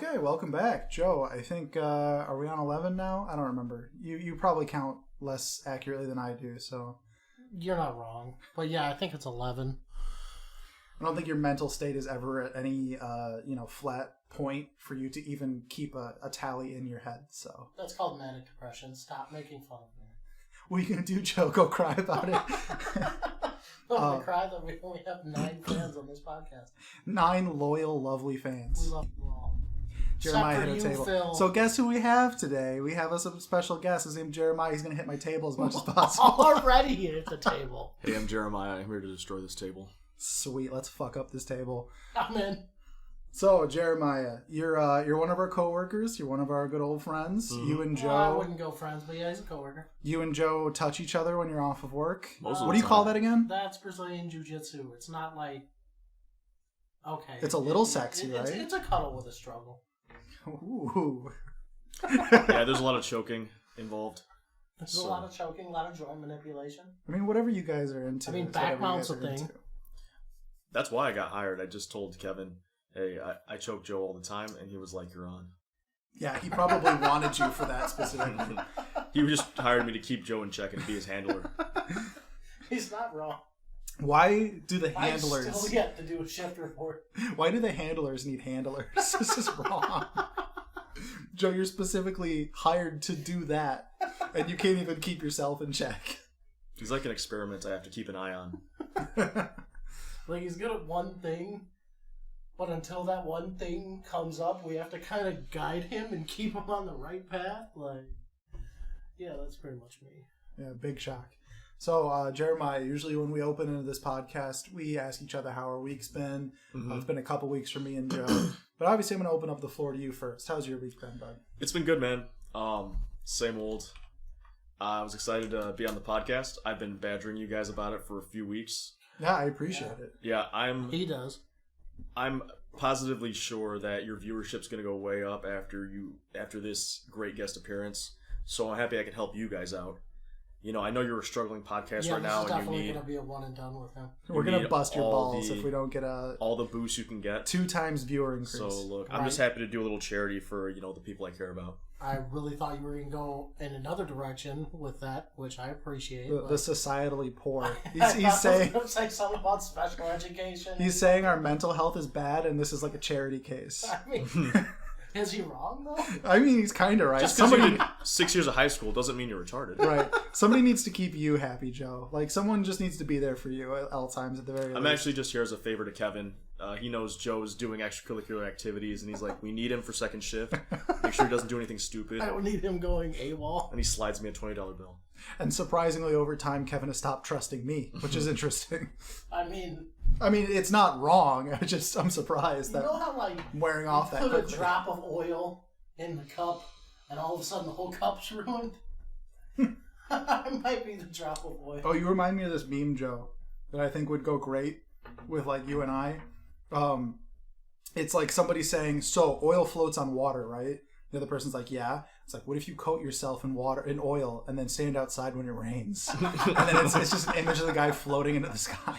Okay, welcome back. Joe, I think, are we on 11 now? I don't remember. You probably count less accurately than I do, so... You're not wrong. But yeah, I think it's 11. I don't think your mental state is ever at any, flat point for you to even keep a tally in your head, so... That's called manic depression. Stop making fun of me. What are you going to do, Joe? Go cry about it? I'm going to cry that we only have 9 fans on this podcast. 9 loyal, lovely fans. We love you all. Jeremiah hit a table. Phil. So guess who we have today? We have a special guest. His name Jeremiah. He's going to hit my table as much as possible. Already hit the table. Hey, I'm Jeremiah. I'm here to destroy this table. Sweet. Let's fuck up this table. I'm in. So, Jeremiah, you're one of our coworkers. You're one of our good old friends. Mm-hmm. You and Joe... I wouldn't go friends, but yeah, he's a coworker. You and Joe touch each other when you're off of work. Most of what the do you time. call that again? That's Brazilian Jiu-Jitsu. It's not like... Okay. It's a little sexy, right? It's a cuddle with a struggle. Ooh. Yeah, there's a lot of choking involved. There's a lot of choking, a lot of joint manipulation. I mean, whatever you guys are into. I mean, back mount's a thing. Into. That's why I got hired. I just told Kevin, hey, I choke Joe all the time, and he was like, you're on. Yeah, he probably wanted you for that specifically. He just hired me to keep Joe in check and be his handler. He's not wrong. Why do the handlers... I still yet to do a shift report. Why do the handlers need handlers? This is wrong. Joe, you're specifically hired to do that, and you can't even keep yourself in check. He's like an experiment I have to keep an eye on. Like, he's good at one thing, but until that one thing comes up, we have to kind of guide him and keep him on the right path. Like, yeah, that's pretty much me. Yeah, big shock. So, Jeremiah, usually when we open into this podcast, we ask each other how our week's been. Mm-hmm. It's been a couple weeks for me and Joe. But obviously, I'm going to open up the floor to you first. How's your week been, bud? It's been good, man. Same old. I was excited to be on the podcast. I've been badgering you guys about it for a few weeks. Yeah, I appreciate it. Yeah, He does. I'm positively sure that your viewership's going to go way up after this great guest appearance. So I'm happy I can help you guys out. You know, I know you're a struggling podcast right now, and you need... Yeah, this is definitely going to be a one and done with him. We're going to bust your balls if we don't get all the boosts you can get. 2 times viewer increase. So, look, I'm just happy to do a little charity for, the people I care about. I really thought you were going to go in another direction with that, which I appreciate. The societally poor. He's saying... I was going to say something about special education. He's saying our mental health is bad, and this is like a charity case. I mean... Is he wrong, though? I mean, he's kind of right. Just because you did 6 years of high school doesn't mean you're retarded. Right. Somebody needs to keep you happy, Joe. Like, someone just needs to be there for you at all times at the very least. I'm actually just here as a favor to Kevin. He knows Joe's doing extracurricular activities, and he's like, we need him for second shift. Make sure he doesn't do anything stupid. I don't need him going AWOL. And he slides me a $20 bill. And surprisingly, over time, Kevin has stopped trusting me, which is interesting. I mean, it's not wrong. I'm surprised that how, like, I'm wearing off that put quickly. A drop of oil in the cup, and all of a sudden the whole cup's ruined? I might be the drop of oil. Oh, you remind me of this meme, Joe, that I think would go great with, like, you and I. It's like somebody saying, so, oil floats on water, right? The other person's like, yeah. It's like, what if you coat yourself in oil, and then stand outside when it rains? And then it's just an image of the guy floating into the sky.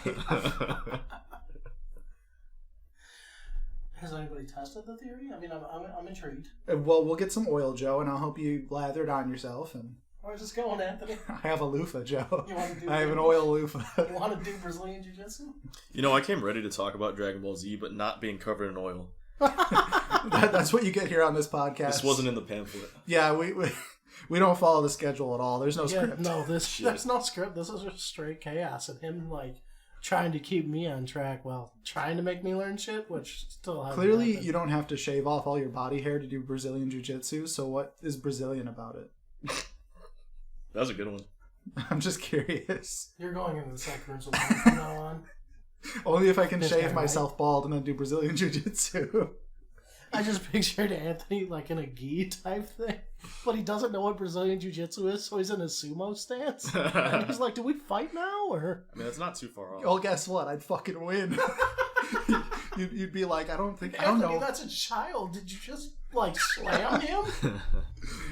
Has anybody tested the theory? I mean, I'm intrigued. Well, we'll get some oil, Joe, and I'll help you lather it on yourself. And where's this going, Anthony? I have a loofah, Joe. I have an oil loofah. You want to do Brazilian Jiu-Jitsu? I came ready to talk about Dragonball Z, but not being covered in oil. That's what you get here on this podcast. This wasn't in the pamphlet. Yeah, we don't follow the schedule at all. There's no script. No, there's no script. This is just straight chaos, and him trying to keep me on track while trying to make me learn shit, which still hasn't Clearly, happened. you don't have to shave off all your body hair to do Brazilian Jiu-Jitsu, so what is Brazilian about it? That was a good one. I'm just curious. You're going into the second room from now on. Only if I can shave myself bald and then do Brazilian Jiu-Jitsu. I just pictured Anthony in a gi type thing, but he doesn't know what Brazilian Jiu-Jitsu is, so he's in a sumo stance. And he's like, do we fight now? Or I mean, that's not too far off. Oh, guess what? I'd fucking win. You'd be like, I don't Anthony, know. That's a child. Did you just slam him?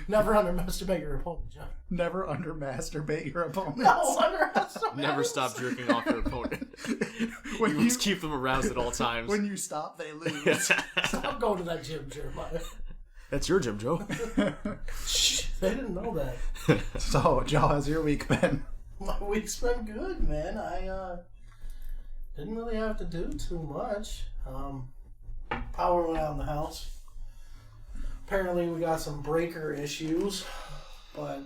Never underestimate your opponent, John. Never undermasturbate your opponent. No, underestimate. Never stop jerking off your opponent. When you must keep them aroused at all times. When you stop, they lose. Stop going to that gym, Jeremiah. That's your gym, Joe. Shh, they didn't know that. So, Joe, how's your week been? My week's been good, man. I didn't really have to do too much. Power went out in the house. Apparently we got some breaker issues, but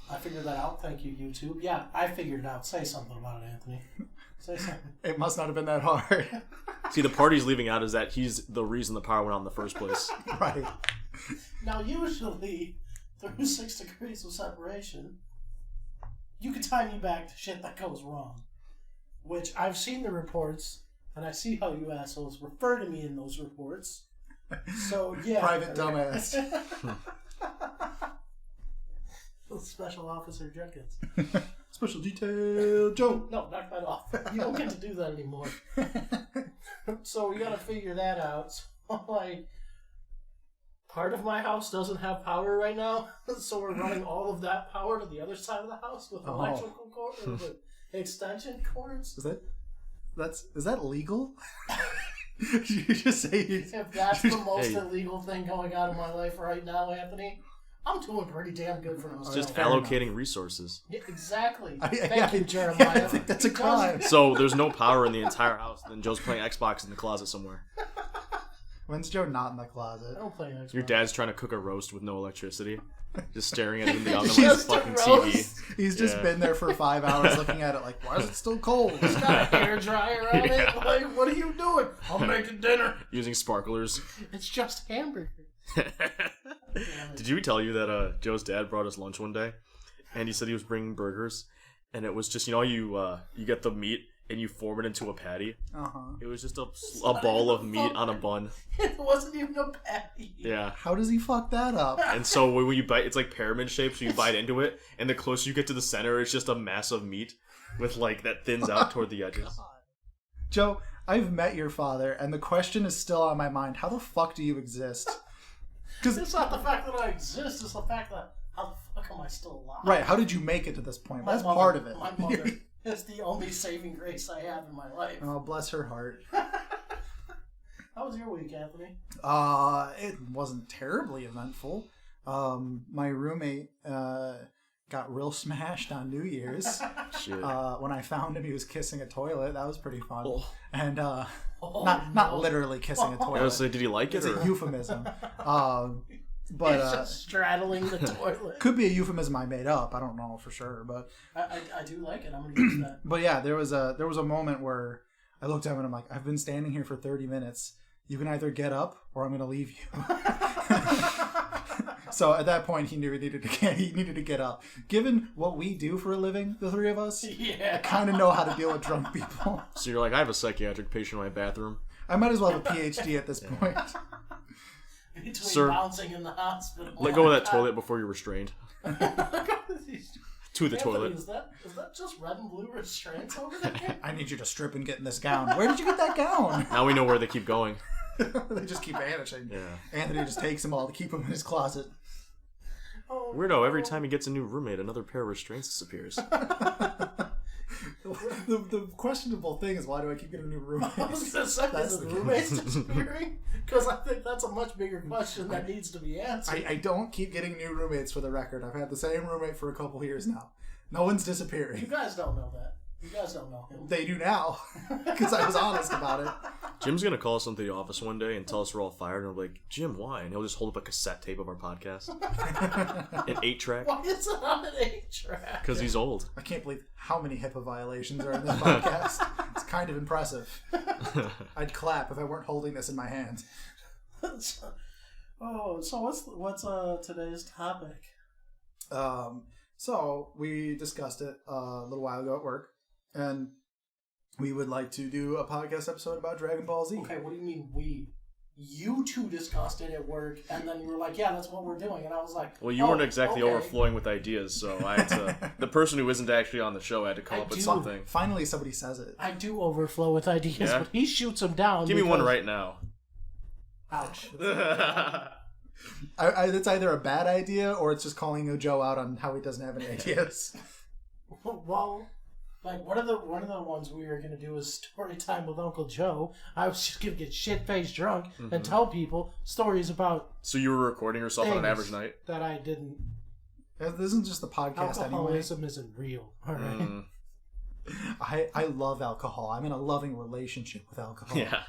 I figured that out. Thank you, YouTube. Yeah, I figured it out. Say something about it, Anthony. Say something. It must not have been that hard. See, the part he's leaving out is that he's the reason the power went out in the first place. Right. Now, usually, through 6 degrees of separation, you can tie me back to shit that goes wrong. Which, I've seen the reports, and I see how you assholes refer to me in those reports. So, yeah. Private dumbass. Special Officer Jenkins. Special detail Joe. No, knock that off. You don't get to do that anymore. So we gotta figure that out. So, part of my house doesn't have power right now, so we're running all of that power to the other side of the house with electrical cord, with extension cords. Is that legal? You just say if that's the most illegal thing going on in my life right now, Anthony, I'm doing pretty damn good for myself. It's just allocating resources. Yeah, exactly. Thank you, Jeremiah. I think that's a crime. So there's no power in the entire house, then Joe's playing Xbox in the closet somewhere. When's Joe not in the closet? I don't play Xbox. Your dad's trying to cook a roast with no electricity. Just staring at it in the oven like his fucking TV. He's just been there for 5 hours looking at it like, why is it still cold? He's got a hair dryer on it. Like, what are you doing? I'm making dinner. Using sparklers. It's just hamburgers. Did you tell you that Joe's dad brought us lunch one day, and he said he was bringing burgers, and it was just, you get the meat and you form it into a patty. It was just a ball of meat on a bun. It wasn't even a patty. Yeah. How does he fuck that up? And so when you bite, it's like pyramid shaped, so you bite into it, and the closer you get to the center, it's just a mass of meat with that thins out toward the edges. God. Joe, I've met your father, and the question is still on my mind: how the fuck do you exist? Because it's not the fact that I exist; it's the fact that how the fuck am I still alive? Right? How did you make it to this point? That's part of it. My mother is the only saving grace I have in my life. Oh, bless her heart. How was your week, Anthony? It wasn't terribly eventful. My roommate got real smashed on New Year's. Shit. When I found him, he was kissing a toilet. That was pretty fun. Oh. And not literally kissing a toilet. I was like, did he like it? It's a euphemism. But it's just straddling the toilet. Could be a euphemism I made up. I don't know for sure, but I do like it. I'm gonna use that. But yeah, there was a moment where I looked at him and I'm like, I've been standing here for 30 minutes. You can either get up or I'm gonna leave you. So at that point, he knew he needed to get up. Given what we do for a living, the three of us, I kind of know how to deal with drunk people. So you're like, I have a psychiatric patient in my bathroom. I might as well have a PhD at this point. Between Sir, bouncing in the hospital. Let go of that toilet before you're restrained. To the toilet. Is that just red and blue restraints over there? I need you to strip and get in this gown. Where did you get that gown? Now we know where they keep going. They just keep vanishing. Yeah. Anthony just takes them all to keep them in his closet. Oh, Weirdo, every time he gets a new roommate, another pair of restraints disappears. The questionable thing is, why do I keep getting new roommates? I was going to say, is the roommates disappearing? Because I think that's a much bigger question that needs to be answered. I don't keep getting new roommates, for the record. I've had the same roommate for a couple of years now. No one's disappearing. You guys don't know that. You guys don't know him. They do now, because I was honest about it. Jim's going to call us into the office one day and tell us we're all fired, and we'll be like, Jim, why? And he'll just hold up a cassette tape of our podcast. An 8-track. Why is it on an 8-track? Because he's old. I can't believe how many HIPAA violations are in this podcast. It's kind of impressive. I'd clap if I weren't holding this in my hand. So what's today's topic? So we discussed it a little while ago at work, and we would like to do a podcast episode about Dragon Ball Z. Okay, what do you mean we? you two discussed it at work, and then you were like, yeah, that's what we're doing. And I was like, well, you weren't exactly okay. overflowing with ideas, so I had to... the person who isn't actually on the show had to come up with something. Finally, somebody says it. I do overflow with ideas, but he shoots them down. Give me one right now. Ouch. It's either a bad idea or it's just calling Joe out on how he doesn't have any ideas. Well, like one of the ones we were gonna do is story time with Uncle Joe. I was just gonna get shit faced drunk and tell people stories about. So you were recording yourself on an average night? That I didn't. This isn't just the podcast Alcoholism anyway. isn't real. All right. I love alcohol. I'm in a loving relationship with alcohol. Yeah.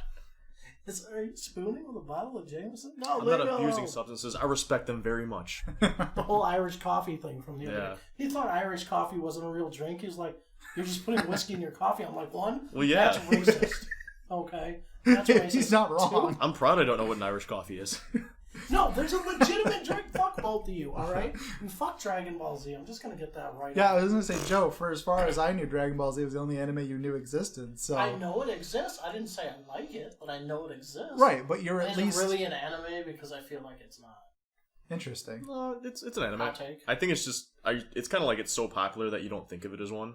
Are you spooning with a bottle of Jameson? No, I'm not abusing substances. I respect them very much. The whole Irish coffee thing from the other Yeah. day. He thought Irish coffee wasn't a real drink. He was like, you're just putting whiskey in your coffee. I'm like, one? Well, yeah. That's racist. Okay. That's racist. He's not wrong. I'm proud I don't know what an Irish coffee is. No, there's a legitimate drink. Fuck both of you, alright? And fuck Dragon Ball Z. I'm just gonna get that right. Yeah, I was gonna say, Joe, for as far as I knew, Dragon Ball Z was the only anime you knew existed. So I know it exists. I didn't say I like it, but I know it exists. right, but you're at Is it least really an anime because I feel like it's not. interesting. It's an anime. Hot take. I think it's just... it's kind of like it's so popular that you don't think of it as one.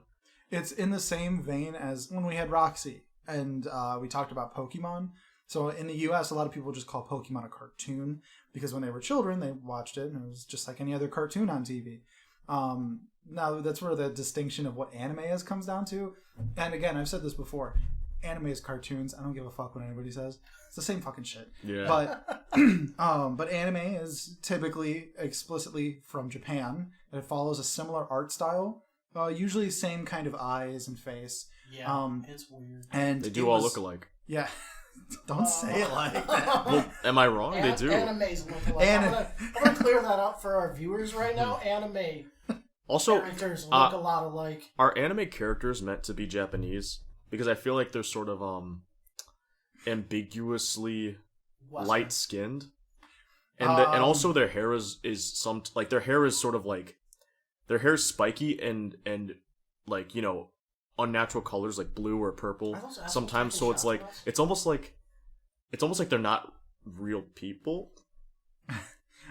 It's in the same vein as when we had Roxy and we talked about Pokemon. So in the US, a lot of people just call Pokemon a cartoon because when they were children, they watched it and it was just like any other cartoon on TV. Now, that's where the distinction of what anime is comes down to. And again, I've said this before. Anime is cartoons. I don't give a fuck what anybody says. It's the same fucking shit. Yeah. But anime is typically explicitly from Japan. It follows a similar art style. Usually same kind of eyes and face. Yeah, it's weird. And they do all look alike. Yeah. Don't say it like that. Well, am I wrong? They do. Animes look alike. I'm gonna clear that up for our viewers right now. Anime characters look a lot alike. Are anime characters meant to be Japanese? Because I feel like they're sort of ambiguously light skinned, and and also their hair is some like their hair is sort of like their hair is spiky and like, you know, unnatural colors like blue or purple sometimes. So it's like it's almost like they're not real people.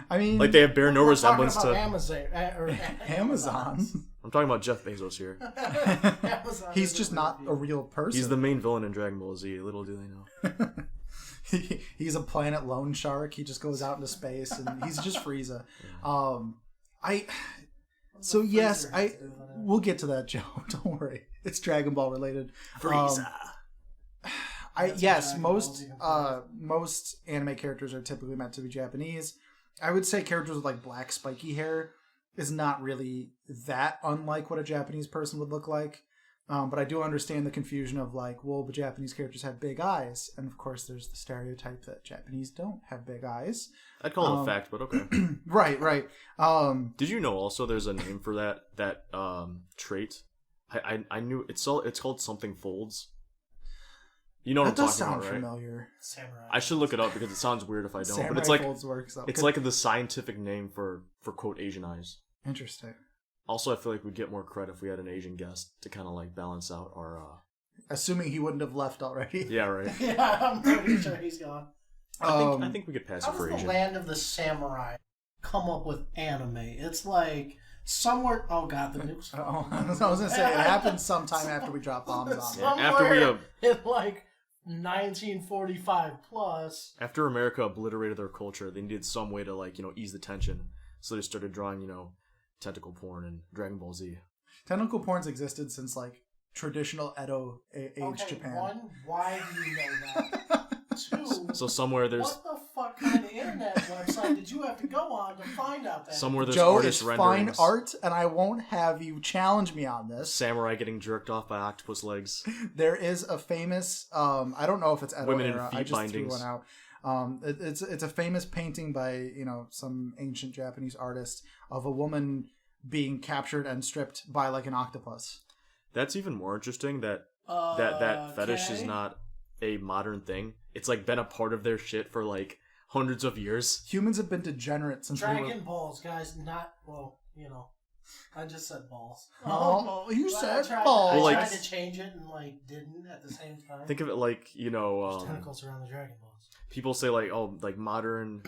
I mean, like they have bear no resemblance to Amazon. I'm talking about Jeff Bezos here. He's just not a real person. He's the main villain in Dragon Ball Z. Little do they know. He's a planet loan shark. He just goes out into space and he's just Frieza. We'll get to that, Joe. Don't worry. It's Dragon Ball related. Frieza. Most anime characters are typically meant to be Japanese. I would say characters with like black spiky hair is not really that unlike what a Japanese person would look like. But I do understand the confusion of like, well, the Japanese characters have big eyes. And of course there's the stereotype that Japanese don't have big eyes. I'd call it a fact, but okay. Right. Did you know also there's a name for that trait? I knew it's called something folds. You know what I'm talking about, right? That does sound familiar. Samurai. I should look it up because it sounds weird if I don't. Samurai but it's like folds works, though. It's like the scientific name for quote Asian eyes. Interesting. Also, I feel like we'd get more credit if we had an Asian guest to kind of like balance out our. Assuming he wouldn't have left already. Yeah, right. Yeah, I'm pretty sure he's gone. I think we could pass it for How does Asian. the land of the samurai come up with anime? It's like somewhere. Oh god, the nukes. I was gonna say it happened sometime after we dropped bombs on it. Yeah, after we in like 1945 plus. After America obliterated their culture, they needed some way to like, you know, ease the tension. So they started drawing, you know, tentacle porn and Dragon Ball Z. Tentacle porn's existed since like traditional Edo age Japan. One, why do you know that? Two, so somewhere there's what the fuck kind of internet website did you have to go on to find out that? Somewhere there's Joe, artist it's renderings. fine art, and I won't have you challenge me on this. Samurai getting jerked off by octopus legs. There is a famous, I don't know if it's Edo Women era. in feet I just bindings. threw one out. It's a famous painting by, you know, some ancient Japanese artist of a woman being captured and stripped by like an octopus. That's even more interesting that that fetish is not a modern thing. It's like been a part of their shit for like hundreds of years. Humans have been degenerate since Dragon Balls, guys, not, well, you know. I just said balls. Oh, you said I balls. tried to change it and like didn't at the same time. Think of it like, you know, There's tentacles around the Dragon Balls. people say like, oh, like modern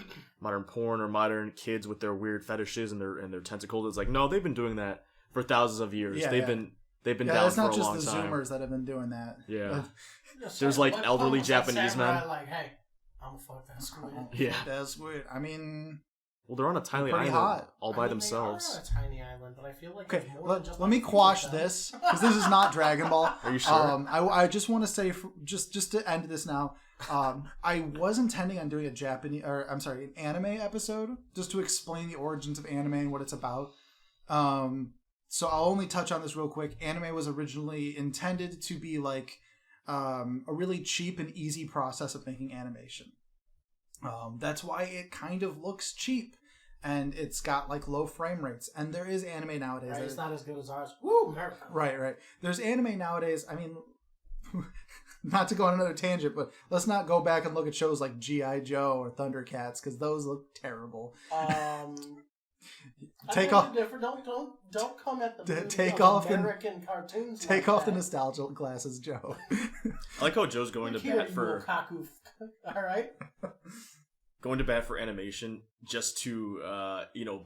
porn or modern kids with their weird fetishes and their tentacles. It's like, no, they've been doing that for thousands of years. They've been down for a long time. It's not just the Zoomers that have been doing that. Yeah. There's like elderly Japanese men. Like, hey, I'm gonna fuck that squid. Yeah. That's weird. I mean, well, they're on a tiny island all by themselves. They are on a tiny island, but I feel like okay. Let me quash this because this is not Dragon Ball. Are you sure? I just want to say just to end this now. I was intending on doing an anime episode just to explain the origins of anime and what it's about. So I'll only touch on this real quick. Anime was originally intended to be like a really cheap and easy process of making animation. That's why it kind of looks cheap, and it's got like low frame rates. And there is anime nowadays. Right, it's not as good as ours. Woo, America. Right. There's anime nowadays. I mean, not to go on another tangent, but let's not go back and look at shows like G.I. Joe or Thundercats because those look terrible. Take off. Don't come at the take off American cartoons. Take off the nostalgia glasses, Joe. I like how Joe's going to bat for. All right. Going to bat for animation just to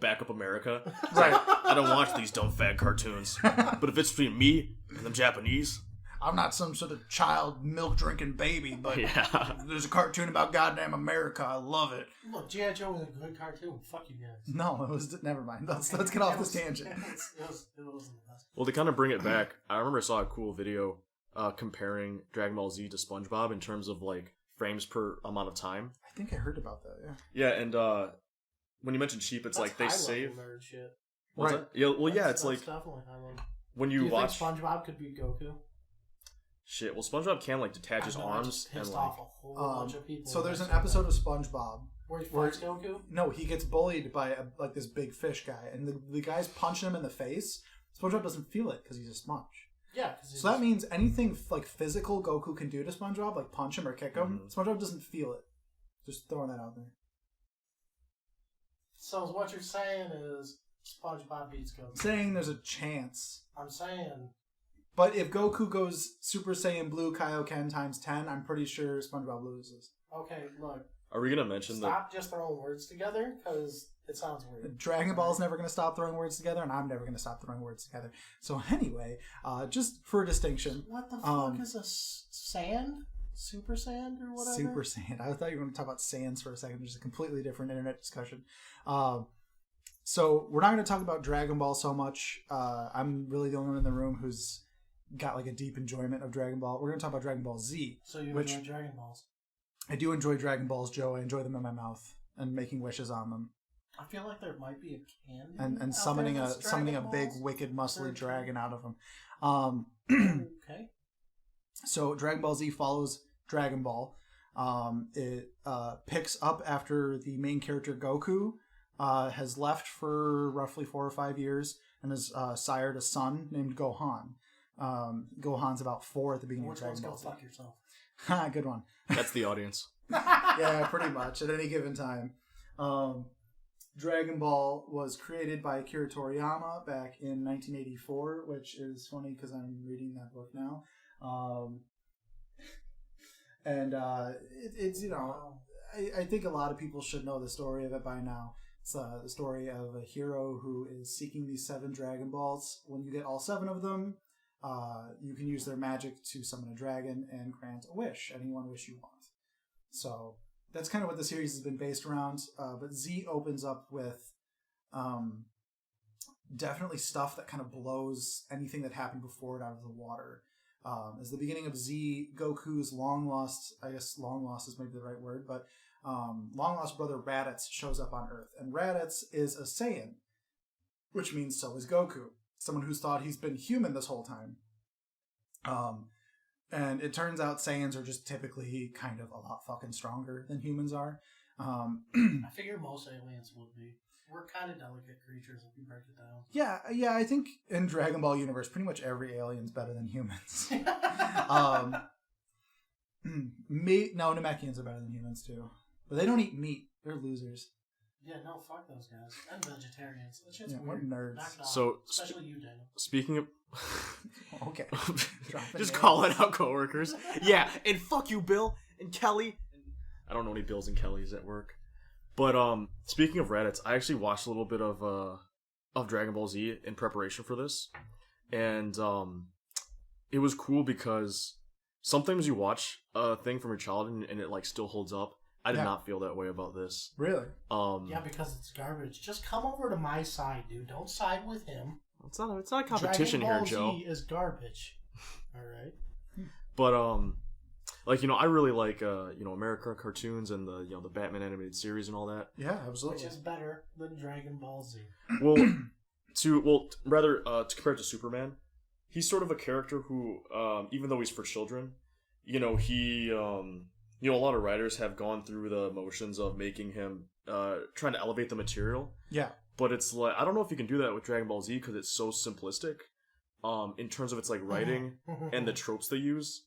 back up America. Right. I don't watch these dumb fag cartoons, but if it's between me and them Japanese. I'm not some sort of child milk drinking baby, but there's a cartoon about goddamn America. I love it. Look, G.I. Joe was a good cartoon. Fuck you guys. No, it was. Never mind. Let's get off this tangent. It wasn't the best. Well, to kind of bring it back, I remember I saw a cool video comparing Dragon Ball Z to SpongeBob in terms of like frames per amount of time. I think I heard about that. Yeah. Yeah, and when you mentioned cheap, it's like they save. Nerd shit. Right. Yeah. Well, yeah, it's like when you watch. Think SpongeBob could beat Goku? Shit. Well, SpongeBob can like detach his arms and like. Off a whole bunch of people. So there's an episode of SpongeBob where he fights Goku. No, he gets bullied by like this big fish guy, and the guy's punching him in the face. SpongeBob doesn't feel it because he's a sponge. Yeah. So that means anything like physical Goku can do to SpongeBob, like punch him or kick him, SpongeBob doesn't feel it. Just throwing that out there. So what you're saying is SpongeBob beats Goku. I'm saying there's a chance. I'm saying. But if Goku goes Super Saiyan Blue Kaioken times 10, I'm pretty sure SpongeBob loses. Okay, look. Are we gonna mention Stop just throwing words together because it sounds weird. Dragon Ball's never gonna stop throwing words together, and I'm never gonna stop throwing words together. So anyway, just for a distinction. What the fuck is a sand? Super Saiyan or whatever? Super Saiyan. I thought you were going to talk about Saiyans for a second, which is a completely different internet discussion. So we're not going to talk about Dragon Ball so much. I'm really the only one in the room who's got like a deep enjoyment of Dragon Ball. We're going to talk about Dragon Ball Z. So you enjoy Dragon Balls? I do enjoy Dragon Balls, Joe. I enjoy them in my mouth and making wishes on them. I feel like there might be a candy and summoning a big wicked muscly dragon out of them. Okay. So Dragon Ball Z follows Dragon Ball. It picks up after the main character Goku has left for roughly 4 or 5 years and has sired a son named Gohan. Gohan's about 4 at the beginning of Dragon Ball Z. Fuck yourself. Ha, good one. That's the audience. Yeah, pretty much at any given time. Dragon Ball was created by Akira Toriyama back in 1984, which is funny because I'm reading that book now. It's I think a lot of people should know the story of it by now. It's the story of a hero who is seeking these 7 Dragon Balls. When you get all 7 of them, you can use their magic to summon a dragon and grant a wish, any one wish you want. So that's kind of what the series has been based around. But Z opens up with definitely stuff that kind of blows anything that happened before it out of the water. As the beginning of Z, Goku's long lost is maybe the right word, but long lost brother Raditz shows up on Earth. And Raditz is a Saiyan, which means so is Goku. Someone who's thought he's been human this whole time. And it turns out Saiyans are just typically kind of a lot fucking stronger than humans are. I figure most aliens would be. We're kind of delicate creatures if you break it down. Yeah, I think in Dragon Ball universe, pretty much every alien's better than humans. Namekians are better than humans too. But they don't eat meat. They're losers. Yeah, no, fuck those guys. And vegetarians. That shit's weird. We're nerds. So, especially you, Daniel. Speaking of... Okay. Just calling out coworkers. Yeah, and fuck you, Bill, and Kelly, I don't know any Bills and Kellys at work. But speaking of Reddits, I actually watched a little bit of Dragon Ball Z in preparation for this, and it was cool because sometimes you watch a thing from your childhood and it like still holds up. I did not feel that way about this. Really? Yeah, because it's garbage. Just come over to my side, dude. Don't side with him. It's not a competition here, Joe. Dragon Ball Z is garbage. All right. But like, you know, I really like you know, American cartoons and the, you know, the Batman animated series and all that. Yeah, absolutely. Which is better than Dragon Ball Z. Well, to compare it to Superman, he's sort of a character who, even though he's for children, you know, he you know, a lot of writers have gone through the motions of making him trying to elevate the material. Yeah. But it's like, I don't know if you can do that with Dragon Ball Z because it's so simplistic in terms of its like writing and the tropes they use.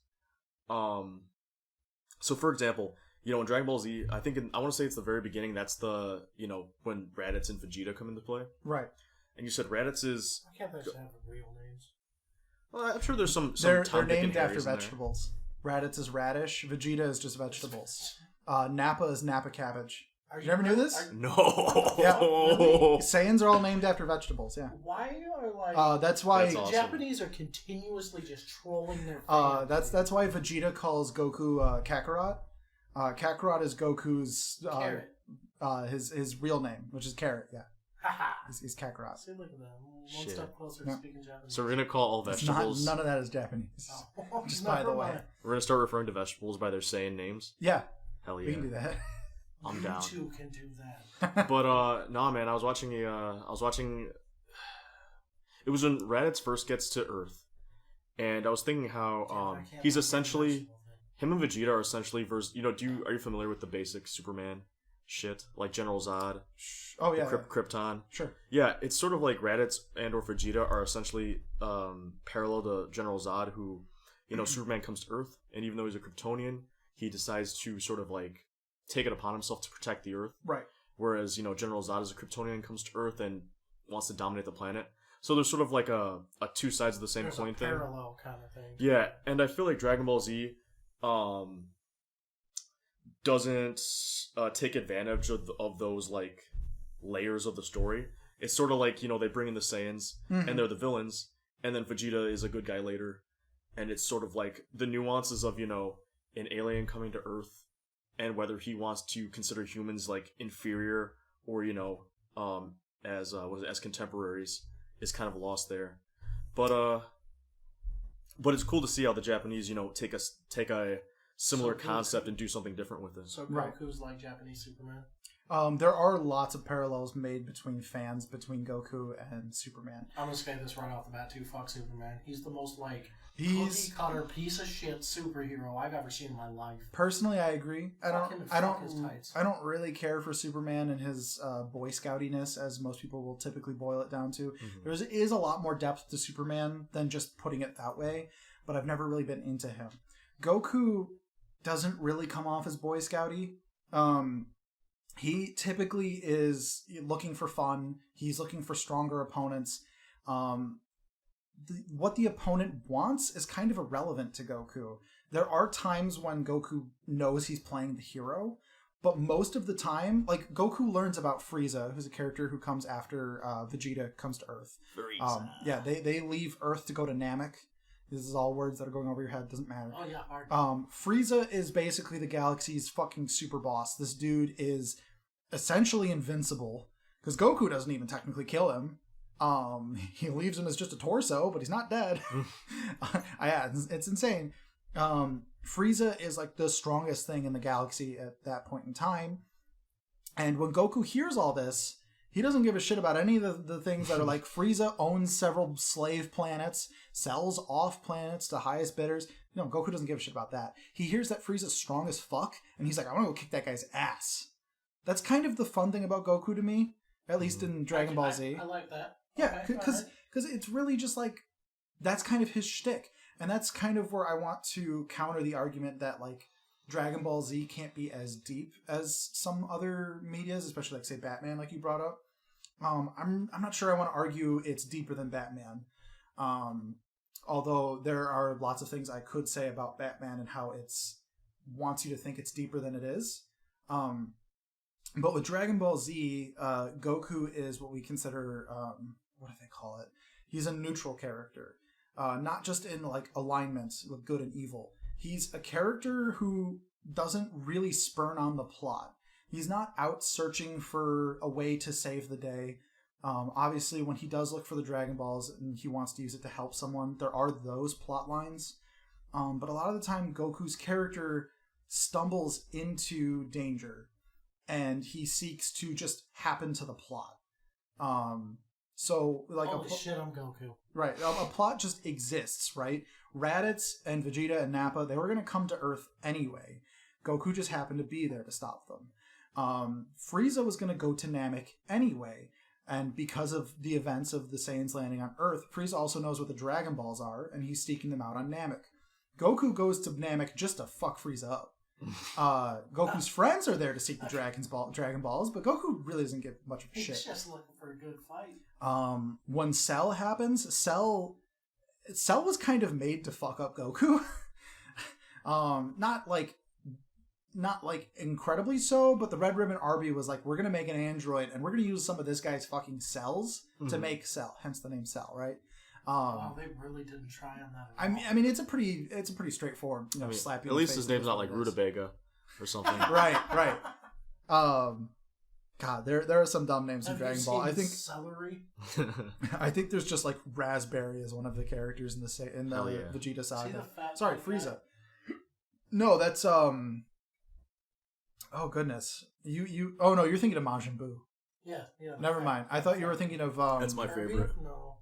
So for example, you know, in Dragon Ball Z, I want to say it's the very beginning. That's the, you know, when Raditz and Vegeta come into play. Right. And you said Raditz is. I can't actually have real names. Well, I'm sure there's some. They're named after vegetables. Raditz is radish. Vegeta is just vegetables. Nappa is Napa cabbage. You never knew this? No. Yeah. Really? Saiyans are all named after vegetables. Yeah. Why are like? That's why That's awesome. Japanese are continuously just trolling their fans. That's why Vegeta calls Goku Kakarot. Kakarot is Goku's his real name, which is Carrot. Yeah. He's Kakarot. See, look at that. One step closer to speaking Japanese. So we're gonna call all vegetables. None of that is Japanese. Oh, just by the way. We're gonna start referring to vegetables by their Saiyan names. Yeah. Hell yeah. We can do that. I'm down. You too can do that. But nah, man, I was watching. It was when Raditz first gets to Earth, and I was thinking how he's essentially him and Vegeta are essentially you know, are you familiar with the basic Superman shit like General Zod? Oh yeah, Krypton. Sure. Yeah, it's sort of like Raditz and or Vegeta are essentially parallel to General Zod, who, you know, Superman comes to Earth, and even though he's a Kryptonian, he decides to sort of like take it upon himself to protect the Earth. Right. Whereas, you know, General Zod is a Kryptonian, comes to Earth and wants to dominate the planet. So there's sort of like a two sides of the same coin thing. Parallel kind of thing. Yeah, and I feel like Dragon Ball Z doesn't take advantage of those like layers of the story. It's sort of like, you know, they bring in the Saiyans and they're the villains, and then Vegeta is a good guy later, and it's sort of like the nuances of, you know, an alien coming to Earth and whether he wants to consider humans like inferior or, you know, as contemporaries is kind of lost there. But it's cool to see how the Japanese, you know, take a similar concept and do something different with it. So Goku's like Japanese Superman? There are lots of parallels made between fans between Goku and Superman. I'm gonna say this right off the bat too. Fuck Superman. He's the most like cookie cutter piece of shit superhero I've ever seen in my life. Personally, I agree. I don't really care for Superman and his Boy Scoutiness, as most people will typically boil it down to. There is a lot more depth to Superman than just putting it that way, but I've never really been into him. Goku doesn't really come off as Boy Scouty. He typically is looking for fun. He's looking for stronger opponents. What the opponent wants is kind of irrelevant to Goku. There are times when Goku knows he's playing the hero, but most of the time, like, Goku learns about Frieza, who's a character who comes after Vegeta comes to Earth. Frieza. Yeah, they leave Earth to go to Namek. This is all words that are going over your head. Doesn't matter. Oh, yeah. Hard. Frieza is basically the galaxy's fucking super boss. This dude is essentially invincible because Goku doesn't even technically kill him. He leaves him as just a torso, but he's not dead. Yeah, it's insane. Frieza is like the strongest thing in the galaxy at that point in time. And when Goku hears all this, he doesn't give a shit about any of the things that are like Frieza owns several slave planets, sells off planets to highest bidders. No, Goku doesn't give a shit about that. He hears that Frieza's strong as fuck, and he's like, I want to go kick that guy's ass. That's kind of the fun thing about Goku to me, at least in Dragon Ball Z. I like that. Yeah, because it's really just like, that's kind of his shtick. And that's kind of where I want to counter the argument that, like, Dragon Ball Z can't be as deep as some other medias, especially like, say, Batman, like you brought up. I'm not sure I want to argue it's deeper than Batman. Although there are lots of things I could say about Batman and how it's wants you to think it's deeper than it is. But with Dragon Ball Z, Goku is what we consider, what do they call it? He's a neutral character. Not just in like alignments with good and evil. He's a character who doesn't really spurn on the plot. He's not out searching for a way to save the day. Obviously, when he does look for the Dragon Balls and he wants to use it to help someone, there are those plot lines. But a lot of the time, Goku's character stumbles into danger, and he seeks to just happen to the plot. So, like, holy shit, I'm Goku. Right, a plot just exists, right? Raditz and Vegeta and Nappa, they were going to come to Earth anyway. Goku just happened to be there to stop them. Frieza was going to go to Namek anyway, and because of the events of the Saiyans landing on Earth, Frieza also knows what the Dragon Balls are, and he's seeking them out on Namek. Goku goes to Namek just to fuck Frieza up. Goku's friends are there to seek the Dragon Balls, but Goku really doesn't give much of a shit. He's just looking for a good fight. When Cell happens, Cell was kind of made to fuck up Goku. Not like incredibly so, but the Red Ribbon Army was like, we're gonna make an android and we're gonna use some of this guy's fucking cells to make Cell, hence the name Cell, right? Wow, they really didn't try on that at all. I mean, it's a pretty straightforward, slap you. At least his name's not like Rutabaga or something. right. God, there are some dumb names in Dragon Ball. I think celery. I think there's just like Raspberry as one of the characters in the Vegeta saga. Sorry, Frieza. Guy? No, that's Oh goodness, you. Oh no, you're thinking of Majin Buu. Yeah. Never mind. I thought you were thinking of. That's my favorite. No.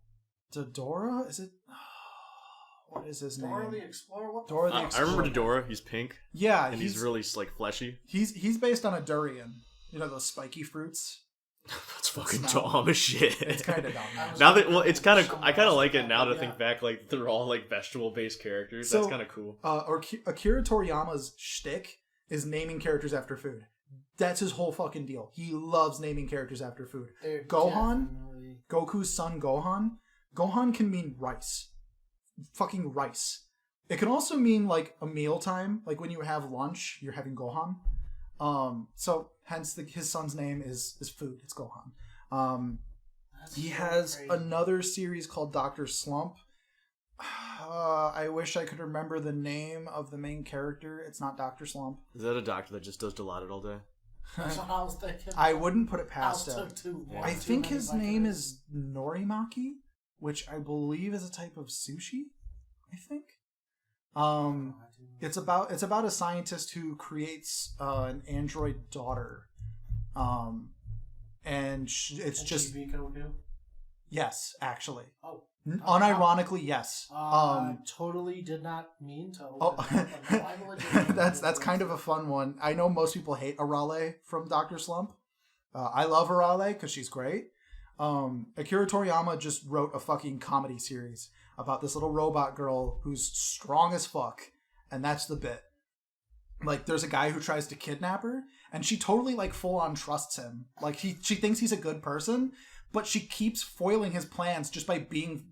Dora? Is it? What is his Dora name? the Explorer. What? Dora the Explorer. I remember Dora. He's pink. Yeah, and he's really like fleshy. He's based on a durian. You know those spiky fruits. That's fucking dumb as shit. It's kind of dumb. Now that it's kind of I kind of like it now to think back. Like they're all like vegetable based characters. So, that's kind of cool. Akira Toriyama's shtick is naming characters after food. That's his whole fucking deal. He loves naming characters after food. Gohan, Goku's son Gohan. Gohan can mean rice. Fucking rice. It can also mean like a mealtime. Like when you have lunch, you're having Gohan. So hence his son's name is food. It's Gohan. He has another series called Dr. Slump. I wish I could remember the name of the main character. It's not Dr. Slump. Is that a doctor that just does Dilaudid all day? That's what I was thinking. I wouldn't put it past him. I think his name is Norimaki, which I believe is a type of sushi. I think. It's about a scientist who creates an android daughter, and it's just yes, actually. Oh. Unironically, yes. Totally did not mean to. That's kind of a fun one. I know most people hate Arale from Dr. Slump. I love Arale because she's great. Akira Toriyama just wrote a fucking comedy series about this little robot girl who's strong as fuck, and that's the bit. Like, there's a guy who tries to kidnap her, and she totally like full on trusts him. Like she thinks he's a good person. But she keeps foiling his plans just by being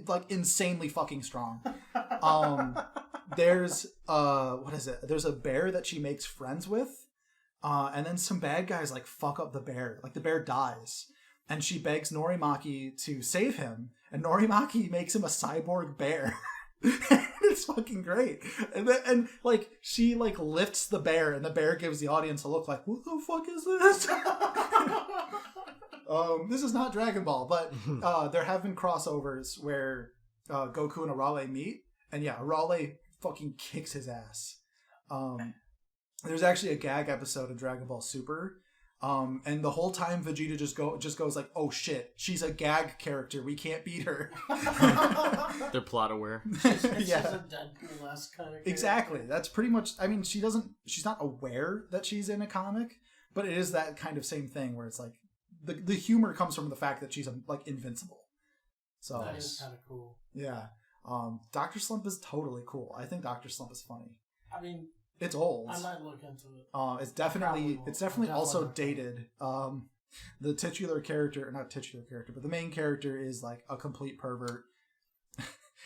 like insanely fucking strong. There's what is it? There's a bear that she makes friends with, and then some bad guys like fuck up the bear. Like the bear dies, and she begs Norimaki to save him, and Norimaki makes him a cyborg bear. It's fucking great. And like she like lifts the bear, and the bear gives the audience a look like, what the fuck is this? This is not Dragon Ball, but there have been crossovers where Goku and Arale meet, and yeah, Arale fucking kicks his ass. There's actually a gag episode of Dragon Ball Super, and the whole time Vegeta just goes like, "Oh shit, she's a gag character. We can't beat her." They're plot aware. It's just a Deadpool-esque kind of character. Exactly. That's pretty much. I mean, she's not aware that she's in a comic, but it is that kind of same thing where it's like. The humor comes from the fact that she's like invincible. So that is kind of cool. Yeah. Dr. Slump is totally cool. I think Dr. Slump is funny. I mean, it's old. I might look into it. It's definitely also dated. The titular character, or not titular character, but the main character is like a complete pervert.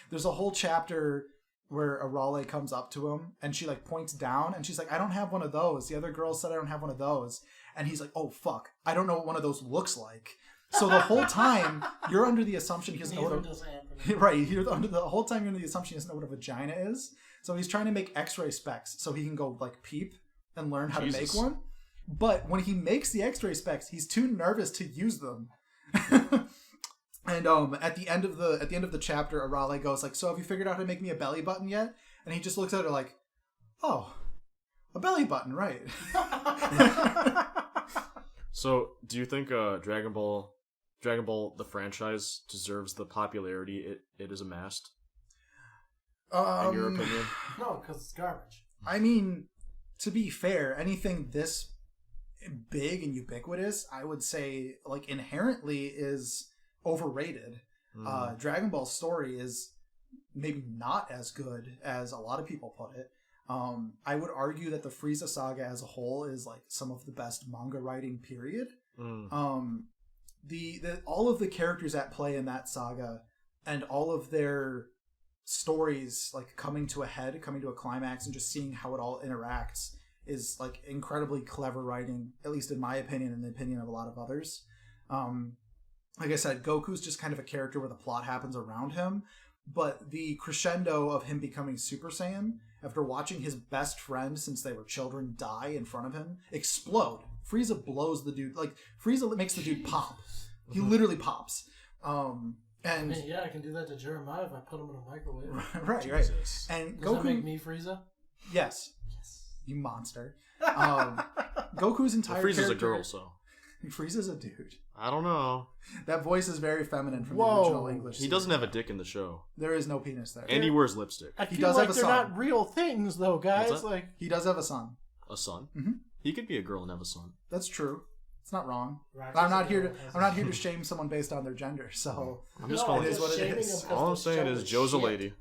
There's a whole chapter where Arale comes up to him and she like points down and she's like, I don't have one of those. The other girl said I don't have one of those. And he's like, oh fuck, I don't know what one of those looks like. So the whole time you're under the assumption he doesn't know what right. The whole time you're under the assumption he doesn't know what a vagina is. So he's trying to make X-ray specs so he can go like peep and learn how to make one. But when he makes the X-ray specs, he's too nervous to use them. And at the end of the chapter, Arale goes like, "So have you figured out how to make me a belly button yet?" And he just looks at her like, "Oh, a belly button, right?" So, do you think Dragon Ball the franchise deserves the popularity it has amassed? In your opinion? No, because it's garbage. I mean, to be fair, anything this big and ubiquitous, I would say, like, inherently is overrated. Dragon Ball's story is maybe not as good as a lot of people put it. I would argue that the Frieza saga as a whole is like some of the best manga writing period. The all of the characters at play in that saga and all of their stories like coming to a head, coming to a climax, and just seeing how it all interacts is like incredibly clever writing, at least in my opinion and the opinion of a lot of others. Like I said, Goku's just kind of a character where the plot happens around him, but the crescendo of him becoming Super Saiyan after watching his best friend since they were children die in front of him explode. Frieza blows the dude, like Frieza makes the dude pop. He literally pops. And I mean, yeah, I can do that to Jeremiah if I put him in a microwave. Right. Jesus. And Does Goku that make me Frieza? Yes. You monster. Goku's entire Frieza's character... a girl, so... Frieza's a dude. I don't know. That voice is very feminine from the original English. He doesn't have a dick in the show. There is no penis there. And he wears lipstick. I feel does like have a they're son. not real things, though, guys. What's that? Like He does have a son. A son? Mm-hmm. He could be a girl and have a son. That's true. It's not wrong. Ratchet's I'm not a here girl, to. I'm not here to shame someone based on their gender. So I'm just No, calling it is what it shaming is. him 'cause All I'm the saying show is is Joe's a shit. lady.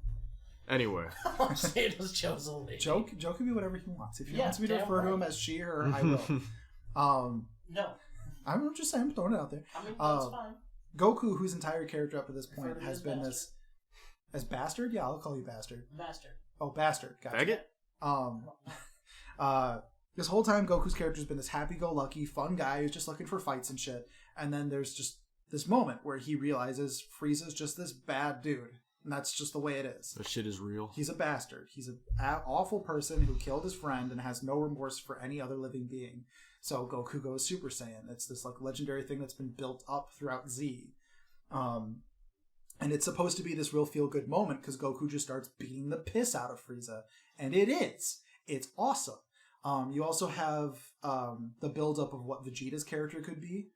Anyway. All I'm saying is Joe's a lady. Joe can be whatever he wants. If he Yeah, wants me to damn refer to right. him as she or her, I will. No, I'm just saying, I'm throwing it out there. I mean that's fine. Goku, whose entire character up to this point Refer to me has as been bastard. this as bastard. Yeah, I'll call you bastard. Bastard. Oh, bastard. Gotcha. Faggot? This whole time Goku's character's been this happy-go-lucky, fun guy who's just looking for fights and shit. And then there's just this moment where he realizes Frieza's just this bad dude. And that's just the way it is. That shit is real. He's a bastard. He's an awful person who killed his friend and has no remorse for any other living being. So Goku goes Super Saiyan. It's this like legendary thing that's been built up throughout Z. And it's supposed to be this real feel-good moment because Goku just starts beating the piss out of Frieza. And it is. It's awesome. You also have the build-up of what Vegeta's character could be.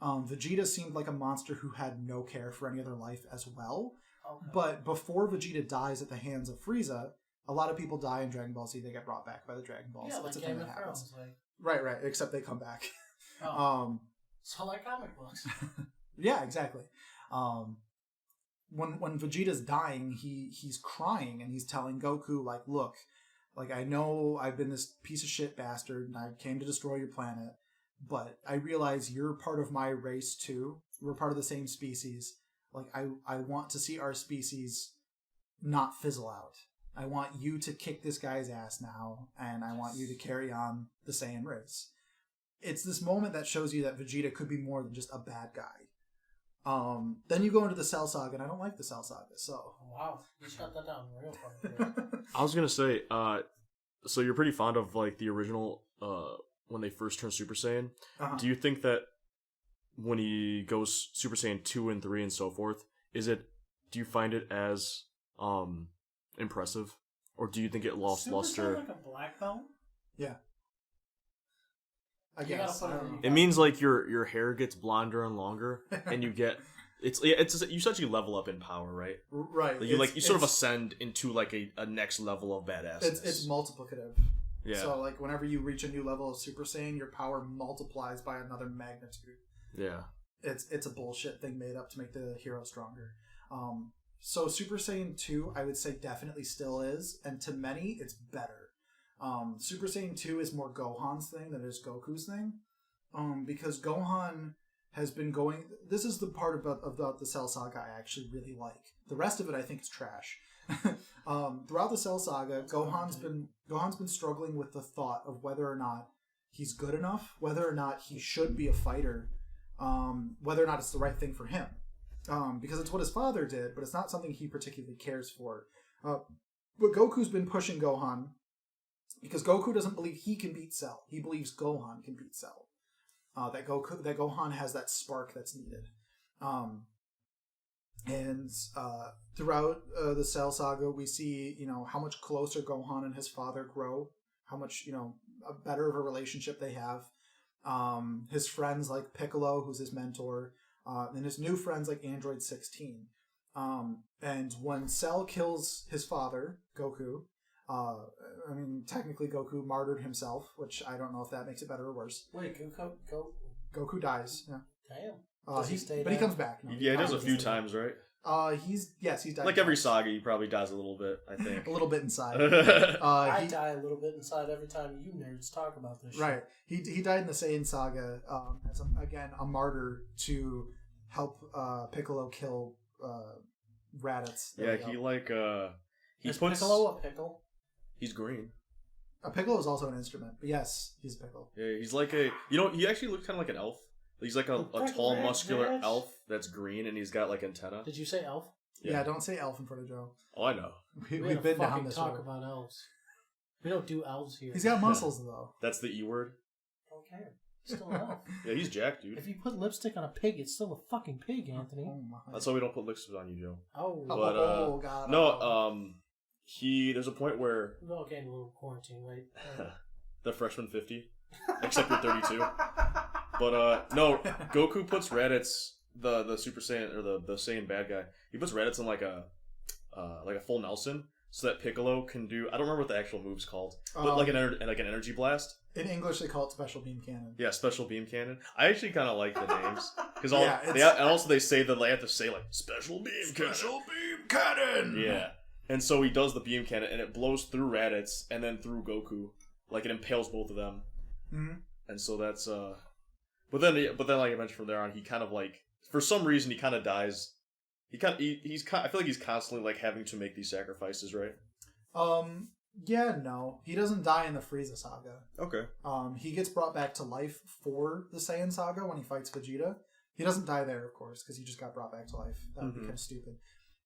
Vegeta seemed like a monster who had no care for any other life as well. Okay. But before Vegeta dies at the hands of Frieza, a lot of people die in Dragon Ball Z. They get brought back by the Dragon Balls. Yeah, That's like a thing Game that of happens. Thrones. Like, Right. Except they come back. oh. So like comic books. Yeah, exactly. When Vegeta's dying, he's crying and he's telling Goku, like, look, like, I know I've been this piece of shit bastard and I came to destroy your planet, but I realize you're part of my race too. We're part of the same species. Like, I want to see our species not fizzle out. I want you to kick this guy's ass now, and I want you to carry on the Saiyan race. It's this moment that shows you that Vegeta could be more than just a bad guy. Then you go into the Cell Saga, and I don't like the Cell Saga, so... Wow, you shut that down real quick. I was gonna say, so you're pretty fond of like the original when they first turn Super Saiyan. Uh-huh. Do you think that when he goes Super Saiyan 2 and 3 and so forth, do you find it as impressive? Or do you think it lost Super luster? Saiyan like a black belt? Yeah. I You guess. gotta I put don't know. It means like your hair gets blonder and longer, and you get it's you essentially level up in power, right? Right. You sort of ascend into like a next level of badass. It's multiplicative. Yeah. So, like, whenever you reach a new level of Super Saiyan, your power multiplies by another magnitude. Yeah. It's a bullshit thing made up to make the hero stronger. So Super Saiyan 2, I would say definitely still is, and to many, it's better. Super Saiyan 2 is more Gohan's thing than it is Goku's thing. Because Gohan has been going... This is the part about the Cell Saga I actually really like. The rest of it I think is trash. Throughout the Cell Saga, Gohan's been struggling with the thought of whether or not he's good enough, whether or not he should be a fighter, whether or not it's the right thing for him. Because it's what his father did, but it's not something he particularly cares for. But Goku's been pushing Gohan because Goku doesn't believe he can beat Cell. He believes Gohan can beat Cell. That Gohan has that spark that's needed. And throughout the Cell Saga, we see, how much closer Gohan and his father grow, how much, a better of a relationship they have. His friends like Piccolo, who's his mentor, and his new friends like Android 16. And when Cell kills his father, Goku, technically Goku martyred himself, which I don't know if that makes it better or worse. Wait, Goku dies, yeah. Damn. But he comes back. No, he does a few times, right? He's died. Like every saga, he probably dies a little bit, I think. A little bit inside. I die a little bit inside every time you nerds talk about this shit. Right. He died in the Saiyan Saga as, a martyr to help Piccolo kill Raditz. Yeah, Is Piccolo a pickle? He's green. A pickle is also an instrument, but yes, he's a pickle. Yeah, he's like he actually looks kind of like an elf. He's like a tall, muscular elf that's green, and he's got like antenna. Did you say elf? Yeah, don't say elf in front of Joe. Oh, I know. We've been down this talk road. about elves. We don't do elves here. He's got muscles, though. That's the E word? Don't care. Still an elf. Yeah, he's jacked, dude. If you put lipstick on a pig, it's still a fucking pig, Anthony. Oh my. That's why we don't put lipstick on you, Joe. Oh. But, God. No, there's a point where... We're all getting a little quarantine, wait. The freshman 50. Except you're 32. But, no, Goku puts Raditz, the Super Saiyan, or the Saiyan bad guy, he puts Raditz in like a full Nelson, so that Piccolo can do, I don't remember what the actual move's called, but like an energy blast. In English, they call it Special Beam Cannon. Yeah, Special Beam Cannon. I actually kind of like the names. Because and also they say that they have to say like, Special Beam Cannon. Special Beam Cannon! Yeah. And so he does the beam cannon, and it blows through Raditz, and then through Goku. Like, it impales both of them. Mm-hmm. And so that's, But then, like I mentioned from there on, he kind of, like, for some reason, he kind of dies. I feel like he's constantly, like, having to make these sacrifices, right? Yeah, no. He doesn't die in the Frieza saga. Okay. He gets brought back to life for the Saiyan saga when he fights Vegeta. He doesn't die there, of course, because he just got brought back to life. That would be kind of stupid.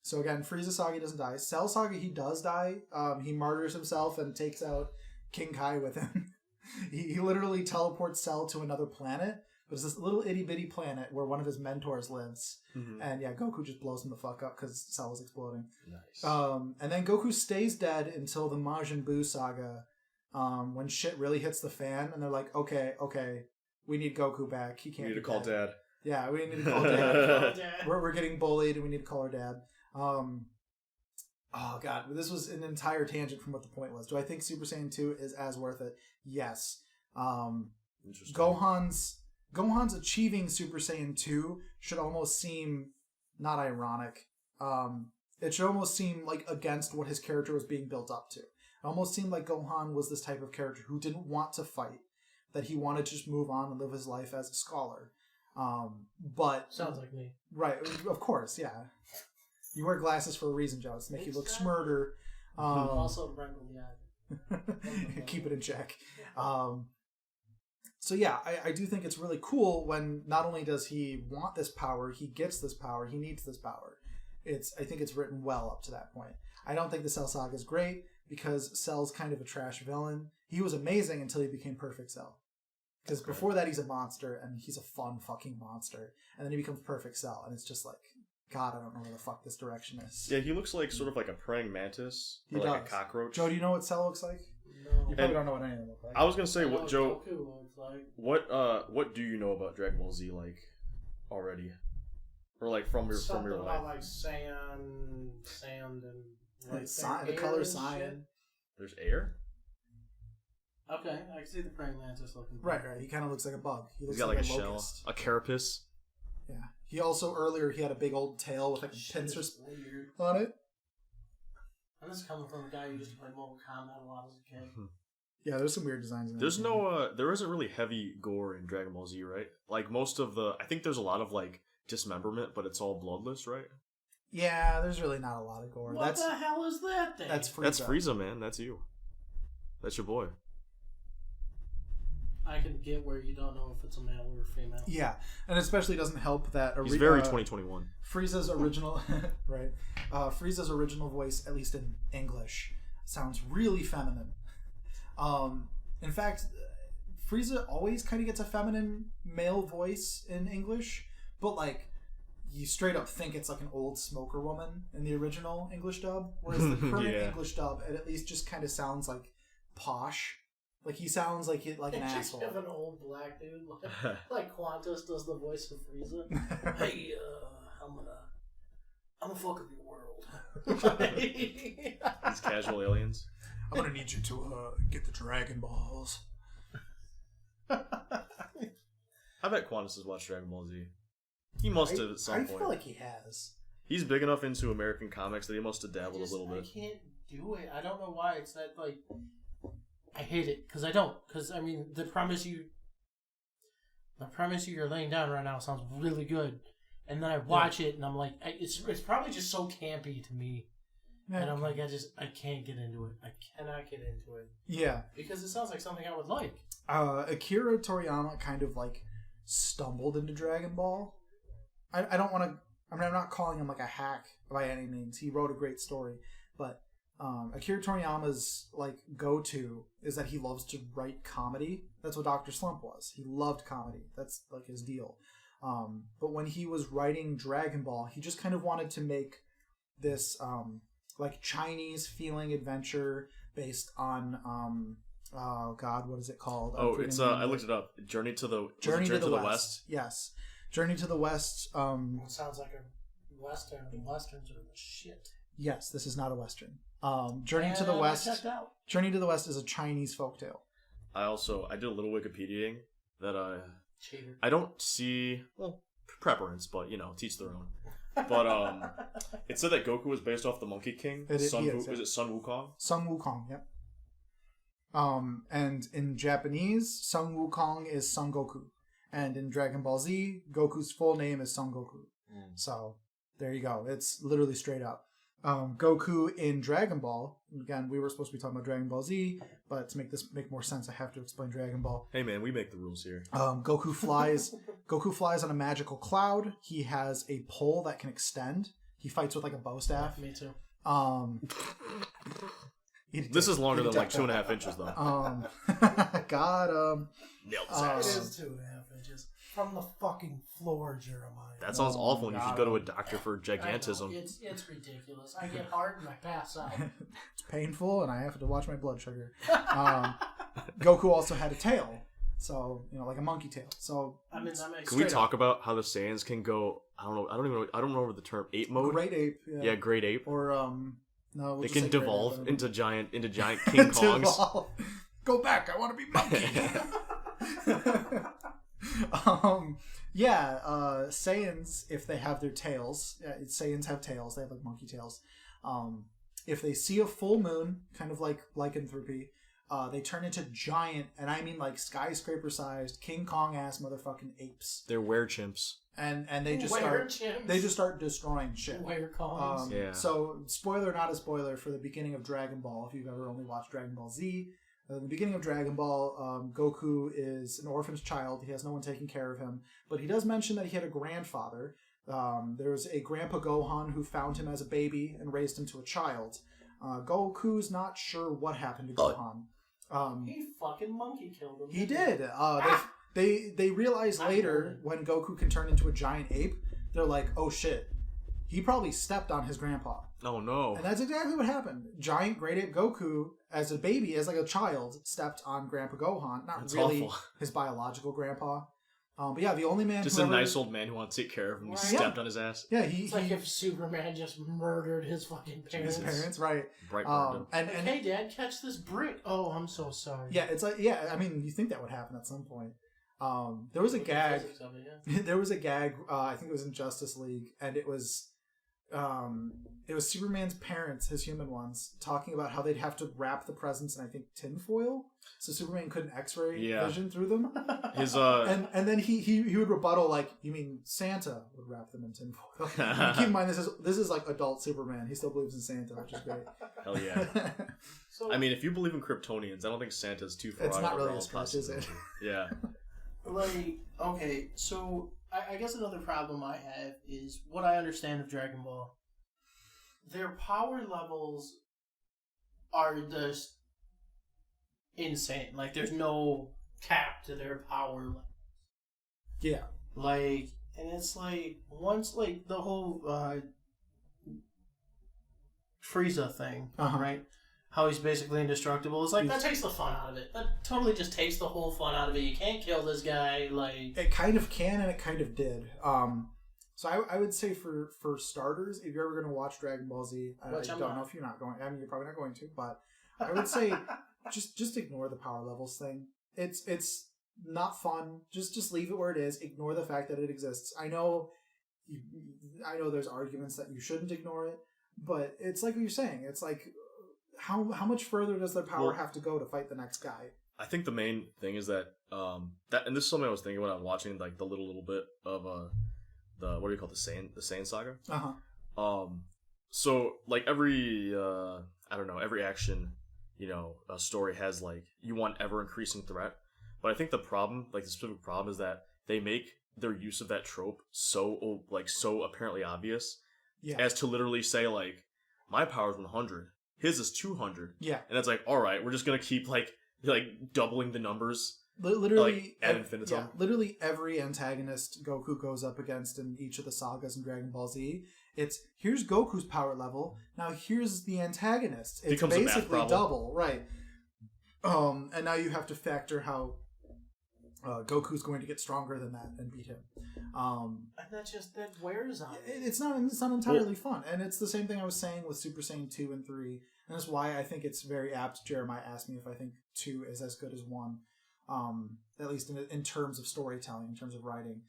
So again, Frieza saga doesn't die. Cell saga, he does die. He martyrs himself and takes out King Kai with him. he literally teleports Cell to another planet, but it's this little itty bitty planet where one of his mentors lives. And yeah, Goku just blows him the fuck up because Cell is exploding. Nice. And then Goku stays dead until the Majin Buu saga, when shit really hits the fan, and they're like, okay, we need Goku back. He can't. We need to call Dad. Yeah, we need to call Dad. We're getting bullied, and we need to call our dad. Oh god, this was an entire tangent from what the point was. Do I think Super Saiyan 2 is as worth it? Yes. Interesting. Gohan's achieving Super Saiyan 2 should almost seem not ironic. It should almost seem like against what his character was being built up to. It almost seemed like Gohan was this type of character who didn't want to fight, that he wanted to just move on and live his life as a scholar. But sounds like me. Right, of course, yeah. You wear glasses for a reason, Joe. It's to make you look smarter. Also, bright in the eye. Keep it in check. So yeah, I do think it's really cool when not only does he want this power, he gets this power, he needs this power. I think it's written well up to that point. I don't think the Cell Saga is great because Cell's kind of a trash villain. He was amazing until he became Perfect Cell. Because before that, he's a monster, and he's a fun fucking monster. And then he becomes Perfect Cell, and it's just like, God, I don't know where the fuck this direction is. Yeah, he looks like sort of like a praying mantis. Or like a cockroach. Joe, do you know what Cell looks like? No. You probably don't know what any of them look like. I was gonna say, what Joe? Goku looks like. What do you know about Dragon Ball Z like already, or like from your Something life? about like sand, and like The color cyan. There's air. Okay, I can see the praying mantis looking. Right. He kind of looks like a bug. He's got like a shell, a carapace. Yeah. He also earlier he had a big old tail with like a pincer on it. And this is coming from a guy who used to play Mortal Kombat a lot as a kid. Yeah, there's some weird designs in there. There's there isn't really heavy gore in Dragon Ball Z, right? Like most of I think there's a lot of like dismemberment, but it's all bloodless, right? Yeah, there's really not a lot of gore. What the hell is that thing? That's Frieza. That's Frieza, man. That's you. That's your boy. I can get where you don't know if it's a male or a female. Yeah, and especially doesn't help that He's very 2021. Frieza's original, right? Frieza's original voice, at least in English, sounds really feminine. In fact, Frieza always kind of gets a feminine male voice in English, but like you straight up think it's like an old smoker woman in the original English dub, whereas the current English dub, it at least just kind of sounds like posh. Like he sounds like an asshole. Just have an old black dude like Qantas does the voice of Frieza. Hey, I'm gonna fuck up your world. These casual aliens. I'm gonna need you to get the Dragon Balls. I bet Qantas has watched Dragon Ball Z. He must have at some point. I feel like he has. He's big enough into American comics that he must have dabbled a little bit. I can't do it. I don't know why. It's not like... I hate it because I don't. Because I mean, the premise you're laying down right now sounds really good, and then I watch it and I'm like, it's probably just so campy to me, and I'm like, I can't get into it. I cannot get into it. Yeah, because it sounds like something I would like. Akira Toriyama kind of like stumbled into Dragon Ball. I don't want to. I mean, I'm not calling him like a hack by any means. He wrote a great story, but. Akira Toriyama's like go-to is that he loves to write comedy. That's what Dr. Slump was. He loved comedy. That's like his deal. But when he was writing Dragon Ball, he just kind of wanted to make this like Chinese feeling adventure based on oh god, what is it called? Oh, it's I looked it up. Journey to the West. Yes, Journey to the West. It sounds like a western. And westerns are the shit. Yes, this is not a western. Journey to the West. Journey to the West is a Chinese folktale. I did a little Wikipediaing that I don't see preference, but teach their own. But it said that Goku was based off the Monkey King. Is it Sun Wukong? Sun Wukong, yep. And in Japanese, Sun Wukong is Son Goku, and in Dragon Ball Z, Goku's full name is Son Goku. So there you go. It's literally straight up. Goku in Dragon Ball. Again, we were supposed to be talking about Dragon Ball Z, but to make this make more sense, I have to explain Dragon Ball. Hey man, we make the rules here. Goku flies. Goku flies on a magical cloud. He has a pole that can extend. He fights with like a bow staff. Me too. This is longer than like 2.5 inches though. God. Nailed his ass. It is 2.5 inches from the fucking floor, Jeremiah. That sounds awful, and you should go to a doctor for gigantism. It's ridiculous. I get hard and I pass out. It's painful, and I have to watch my blood sugar. Goku also had a tail, so like a monkey tail. So that makes can we talk about how the Saiyans can go? I don't know the term ape mode. Great ape. Yeah, great ape. Or no, they can devolve into giant King Kongs. Go back! I want to be monkey. Saiyans, if they have their tails, Saiyans have tails, they have like monkey tails. If they see a full moon, kind of like lycanthropy, they turn into giant, and I mean like skyscraper-sized, King Kong-ass motherfucking apes. They're were-chimps. And they just start destroying shit. Were-Kongs. So, spoiler, not a spoiler, for the beginning of Dragon Ball, if you've ever only watched Dragon Ball Z. In the beginning of Dragon Ball, Goku is an orphan's child. He has no one taking care of him. But he does mention that he had a grandfather. There's a Grandpa Gohan who found him as a baby and raised him to a child. Goku's not sure what happened to Gohan. He fucking monkey killed him. He did. They realize later when Goku can turn into a giant ape, they're like, oh shit, he probably stepped on his grandpa. Oh no. And that's exactly what happened. Giant great ape Goku, as a baby, as like a child, stepped on Grandpa Gohan. Not really awful. His biological grandpa. But yeah, the only man just a nice old man who wants to take care of him. He stepped on his ass. Yeah, it's like if Superman just murdered his fucking parents. Right. And hey, Dad, catch this brick. Oh, I'm so sorry. Yeah, it's like I mean, you think that would happen at some point. There was a gag. There was a gag. I think it was in Justice League, and it was it was Superman's parents, his human ones, talking about how they'd have to wrap the presents in, I think, tinfoil, so Superman couldn't X-ray vision through them. His and then he would rebuttal like, you mean Santa would wrap them in tinfoil? Keep in mind this is like adult Superman. He still believes in Santa, which is great. Hell yeah. So, I mean, if you believe in Kryptonians, I don't think Santa's too far. It's out not of really a stretch, is it? Yeah. Like, okay, so I guess another problem I have is what I understand of Dragon Ball. Their power levels are just insane. Like, there's no cap to their power levels. Yeah. Like, and it's like, once, like, the whole Frieza thing, right? How he's basically indestructible. It's like, that takes the fun out of it. That totally just takes the whole fun out of it. You can't kill this guy, like... It kind of can, and it kind of did. So I would say for starters, if you're ever going to watch Dragon Ball Z, I don't know if you're not going... I mean, you're probably not going to, but I would say just ignore the power levels thing. It's not fun. Just leave it where it is. Ignore the fact that it exists. I know there's arguments that you shouldn't ignore it, but it's like what you're saying. It's like... How much further does their power have to go to fight the next guy? I think the main thing is that and this is something I was thinking when I'm watching like the little bit of the what do you call it, the Saiyan saga? So like every every action, story has like you want ever increasing threat, but I think the specific problem is that they make their use of that trope so apparently obvious, as to literally say like my power is 100. His is 200. Yeah. And it's like, all right, we're just going to keep, like doubling the numbers. Literally, ad infinitum. Yeah, literally every antagonist Goku goes up against in each of the sagas in Dragon Ball Z, it's, here's Goku's power level, now here's the antagonist. It's basically double, right. And now you have to factor how Goku's going to get stronger than that and beat him. And that wears on it. It's not entirely fun. And it's the same thing I was saying with Super Saiyan 2 and 3. And that's why I think it's very apt. Jeremiah asked me if I think 2 is as good as 1. At least in terms of storytelling, in terms of writing.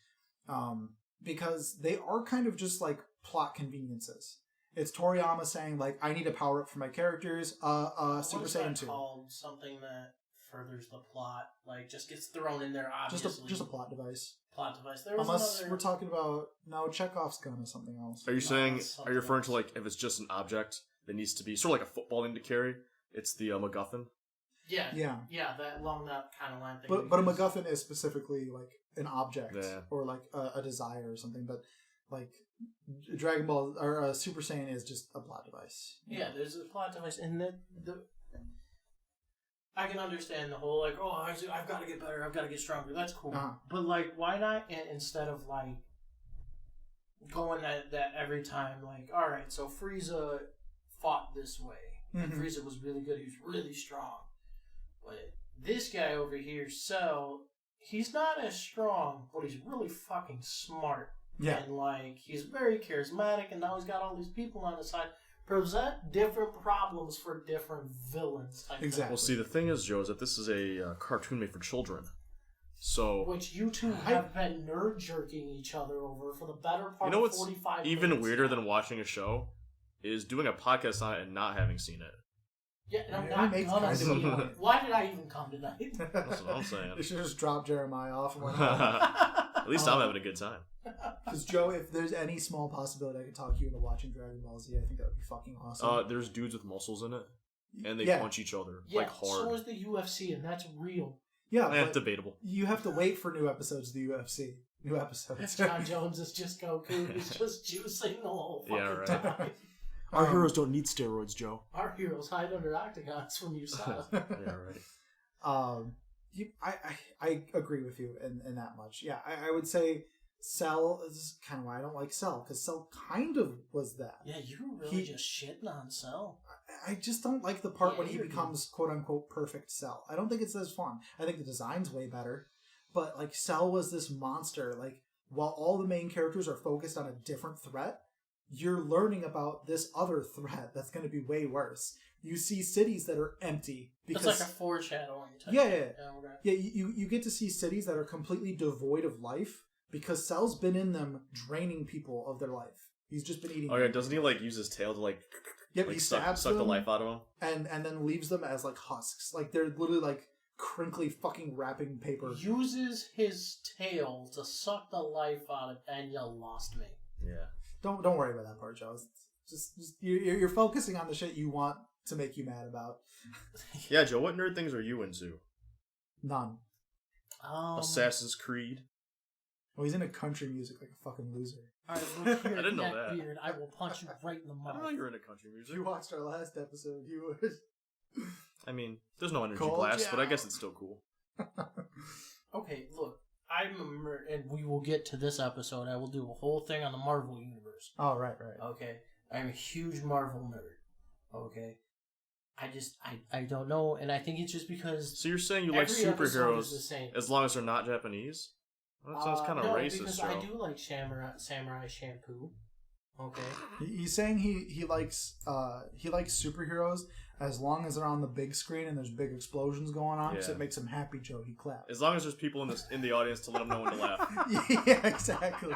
Because they are kind of just like plot conveniences. It's Toriyama saying like, I need a power up for my characters. Super Saiyan 2. Called something that furthers the plot, like just gets thrown in there obviously. Just a plot device. Unless we're talking about Chekhov's gun or something else. Are you referring to like if it's just an object that needs to be sort of like a football thing to carry? It's the MacGuffin. Yeah, that along that kind of line thing. But a MacGuffin is specifically like an object or like a desire or something. But like Dragon Ball or Super Saiyan is just a plot device. Yeah, there's a plot device, and I can understand the whole, like, I've got to get better, I've got to get stronger. That's cool. But, like, why not, instead of, like, going at that every time, like, all right, so Frieza fought this way. And Frieza was really good. He was really strong. But this guy over here, Cell, he's not as strong, but he's really fucking smart. Yeah. And, like, he's very charismatic, and now he's got all these people on his side. Present different problems for different villains. Exactly. Well, see, the thing is, Joe, is that this is a cartoon made for children. So, which you two have been nerd jerking each other over for the better part of 45 minutes. Even weirder than watching a show is doing a podcast on it and not having seen it. Yeah, and I'm not gonna see it. Why did I even come tonight? That's what I'm saying. You should just drop Jeremiah off and went At least I'm having a good time. Because Joe, if there's any small possibility I could talk you into watching Dragon Ball Z, I think that would be fucking awesome. There's dudes with muscles in it, and they punch each other like hard. So is the UFC, and that's real. Yeah, that's debatable. You have to wait for new episodes of the UFC. New episodes. John Jones is just Goku. He's just juicing the whole fucking time. Our heroes don't need steroids, Joe. Our heroes hide under octagons from you, son. Yeah, right. I agree with you in that much. Yeah, I would say Cell is kind of why I don't like Cell, because Cell kind of was that. Yeah, you were really just shitting on Cell. I just don't like the part when he becomes quote-unquote perfect Cell. I don't think it's as fun. I think the design's way better. But like Cell was this monster. Like while all the main characters are focused on a different threat, you're learning about this other threat that's going to be way worse. You see cities that are empty. Because, it's like a foreshadowing type. Yeah, you get to see cities that are completely devoid of life because Cell's been in them draining people of their life. He's just been eating. Oh yeah, doesn't he like use his tail to like he suck the life out of him? And then leaves them as like husks. Like they're literally like crinkly fucking wrapping paper. Uses his tail to suck the life out of, and you lost me. Yeah. Don't worry about that part, Joe. Just you're focusing on the shit you want to make you mad about. Yeah, Joe. What nerd things are you into? None. Assassin's Creed. Oh, he's into country music like a fucking loser. All right, look here, I didn't know that. Beard. I will punch you right in the mouth. I don't know you're into country music. You watched our last episode. You would. I mean, there's no energy Cold blast, but I Joe. guess it's still cool. Okay, look. And we will get to this episode. I will do a whole thing on the Marvel universe. Oh, right. Okay, I'm a huge Marvel nerd. Okay, I don't know, and I think it's just because. So you're saying you like every episode is superheroes the same. as long as they're not Japanese? Well, that sounds kind of no, racist, because Joe. I do like samurai shampoo. Okay. He's saying he likes superheroes as long as they're on the big screen and there's big explosions going on, because it makes him happy. Joe, he claps. As long as there's people in the audience to let him know when to laugh. Yeah, exactly.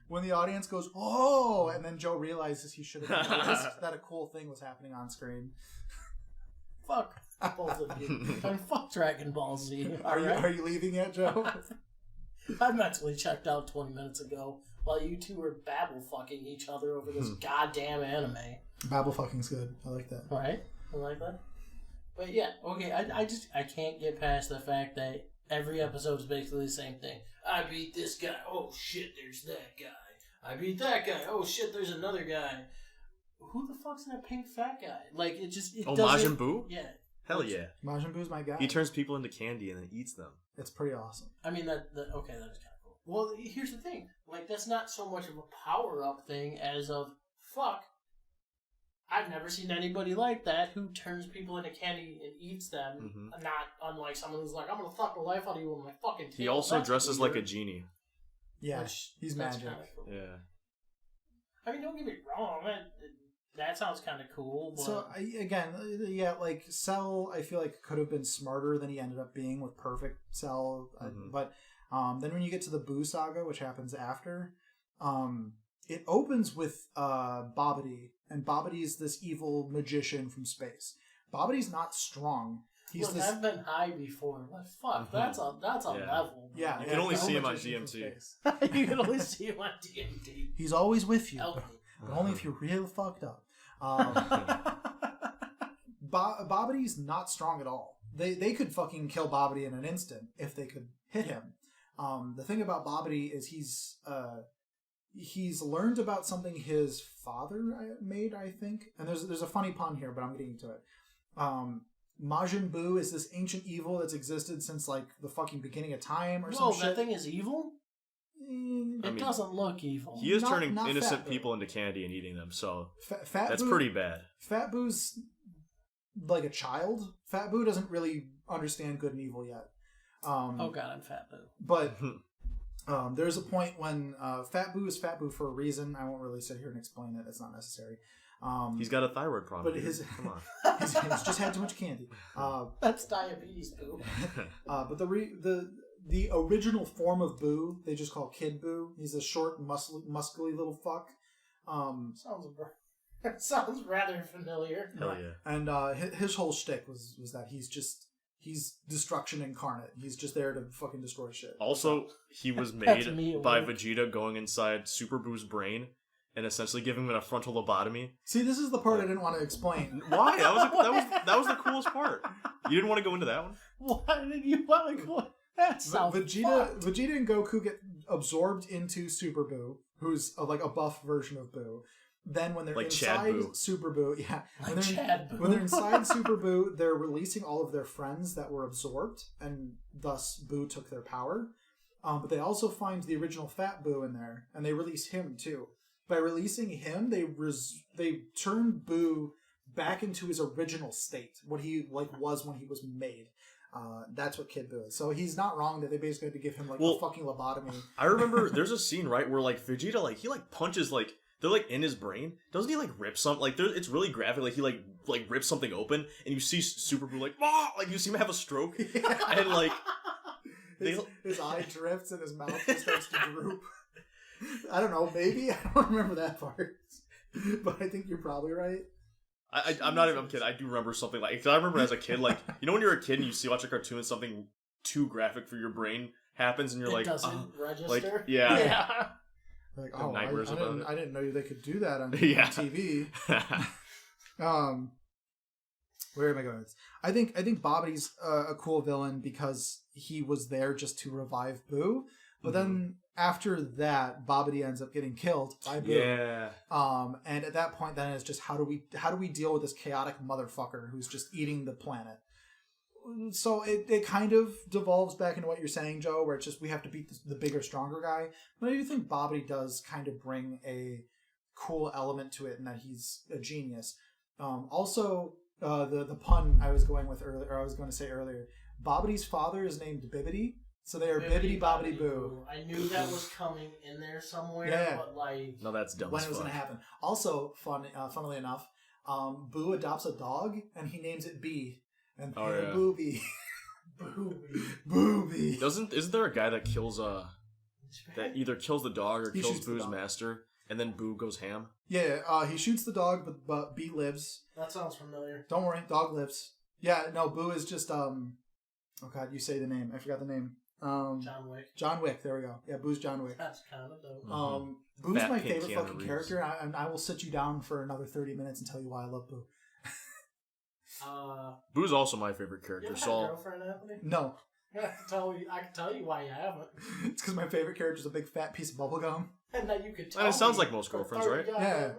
When the audience goes, oh, and then Joe realizes he should have noticed that a cool thing was happening on screen. Fuck both of you. And fuck Dragon Ball Z. Are you leaving yet, Joe? I mentally checked out 20 minutes ago while you two were babble fucking each other over this goddamn anime. Babble fucking's good. I like that. Right? I like that. But yeah, okay, I can't get past the fact that every episode is basically the same thing. I beat this guy. Oh shit, there's that guy. I beat that guy. Oh shit, there's another guy. Who the fuck's that pink fat guy? Like, it doesn't... Majin Buu? Yeah. Hell yeah. Majin Buu's my guy. He turns people into candy and then eats them. It's pretty awesome. I mean, okay, that is kind of cool. Well, here's the thing. Like, that's not so much of a power-up thing as of, fuck, I've never seen anybody like that who turns people into candy and eats them. Not unlike someone who's like, I'm gonna fuck the life out of you with my fucking tail. He also That's dresses weird. like a genie. Yeah, he's That's magic. kinda cool. Yeah. I mean, don't get me wrong. That sounds kind of cool. But... So, like, Cell, I feel like could have been smarter than he ended up being with perfect Cell. But then when you get to the Buu saga, which happens after, it opens with Babidi. And Babidi's this evil magician from space. Babidi's not strong. I've been high before. Like, fuck, that's a level. Yeah, you can only see him on DMT. You can only see him on DMT. He's always with you, but only if you're real fucked up. Babidi's not strong at all. They could fucking kill Babidi in an instant if they could hit him. The thing about Babidi is he's learned about something his father made, I think. And there's a funny pun here, but I'm getting into it. Majin Buu is this ancient evil that's existed since like the fucking beginning of time or some shit. That thing is evil? It doesn't look evil. He is turning innocent people into candy and eating them, so that's pretty bad. Fat Boo's like a child. Fat Buu doesn't really understand good and evil yet. Oh god, I'm Fat Buu. But there's a point when Fat Buu is Fat Buu for a reason. I won't really sit here and explain it. It's not necessary. He's got a thyroid problem. But come on, he's just had too much candy. That's diabetes, Boo. But the original form of Buu, they just call Kid Buu. He's a short, muscly little fuck. Sounds rather familiar. Hell yeah! And his whole shtick was that he's destruction incarnate. He's just there to fucking destroy shit. Also, he was made by Vegeta going inside Super Buu's brain and essentially giving him a frontal lobotomy. See, this is the part I didn't want to explain. Why? That was the coolest part. You didn't want to go into that one? Why did you want to go? That sounds Vegeta and Goku get absorbed into Super Buu, who's like a buff version of Buu. Then when they're like inside Super Buu, when they're inside Super Buu, they're releasing all of their friends that were absorbed, and thus Buu took their power. But they also find the original Fat Buu in there, and they release him too. By releasing him, they turn Buu back into his original state, what he was when he was made. That's what Kid Buu is. So he's not wrong that they basically had to give him a fucking lobotomy. I remember there's a scene right where like Vegeta he punches they're like in his brain. Doesn't he like rip something? It's really graphic. Like he like rips something open, and you see Super Buu like you see him have a stroke, and like his eye drifts and his mouth just starts to droop. I don't know. Maybe I don't remember that part, but I think you're probably right. I'm not even kidding. I do remember something like. Cause I remember as a kid, like when you're a kid and you watch a cartoon and something too graphic for your brain happens, and you're like, doesn't register. Like, yeah. Yeah. Like, oh, I didn't know they could do that on TV. Where am I going? I think Bobbity's a cool villain because he was there just to revive Boo, but then after that, Bobbity ends up getting killed by Boo. Yeah. And at that point, then it's just how do we deal with this chaotic motherfucker who's just eating the planet? So it kind of devolves back into what you're saying, Joe, where it's just we have to beat the bigger, stronger guy. But I do think Bobbity does kind of bring a cool element to it, in that he's a genius. Also, the pun I was going to say earlier, Bobbity's father is named Bibbidi, so they are Bibbidi Bobbidi Boo. I knew that was coming in there somewhere, but like, no, that's dumb. When it was going to happen. Also, funnily enough, Boo adopts a dog and he names it Bee. And Booby. Booby. Isn't there a guy that kills that either kills the dog or kills Boo's master, and then Boo goes ham? Yeah, he shoots the dog, but Bee lives. That sounds familiar. Don't worry, dog lives. Yeah, no, Boo is just oh god, you say the name. I forgot the name. John Wick. John Wick, there we go. Yeah, Boo's John Wick. That's kind of dope. Boo's my favorite fucking character, and I will sit you down for another 30 minutes and tell you why I love Boo. Boo's also my favorite character. You ever had a girlfriend, Anthony? No. I can tell you why you haven't. It's because my favorite character is a big fat piece of bubblegum. And that you could tell. And it sounds like most girlfriends, right? Yeah.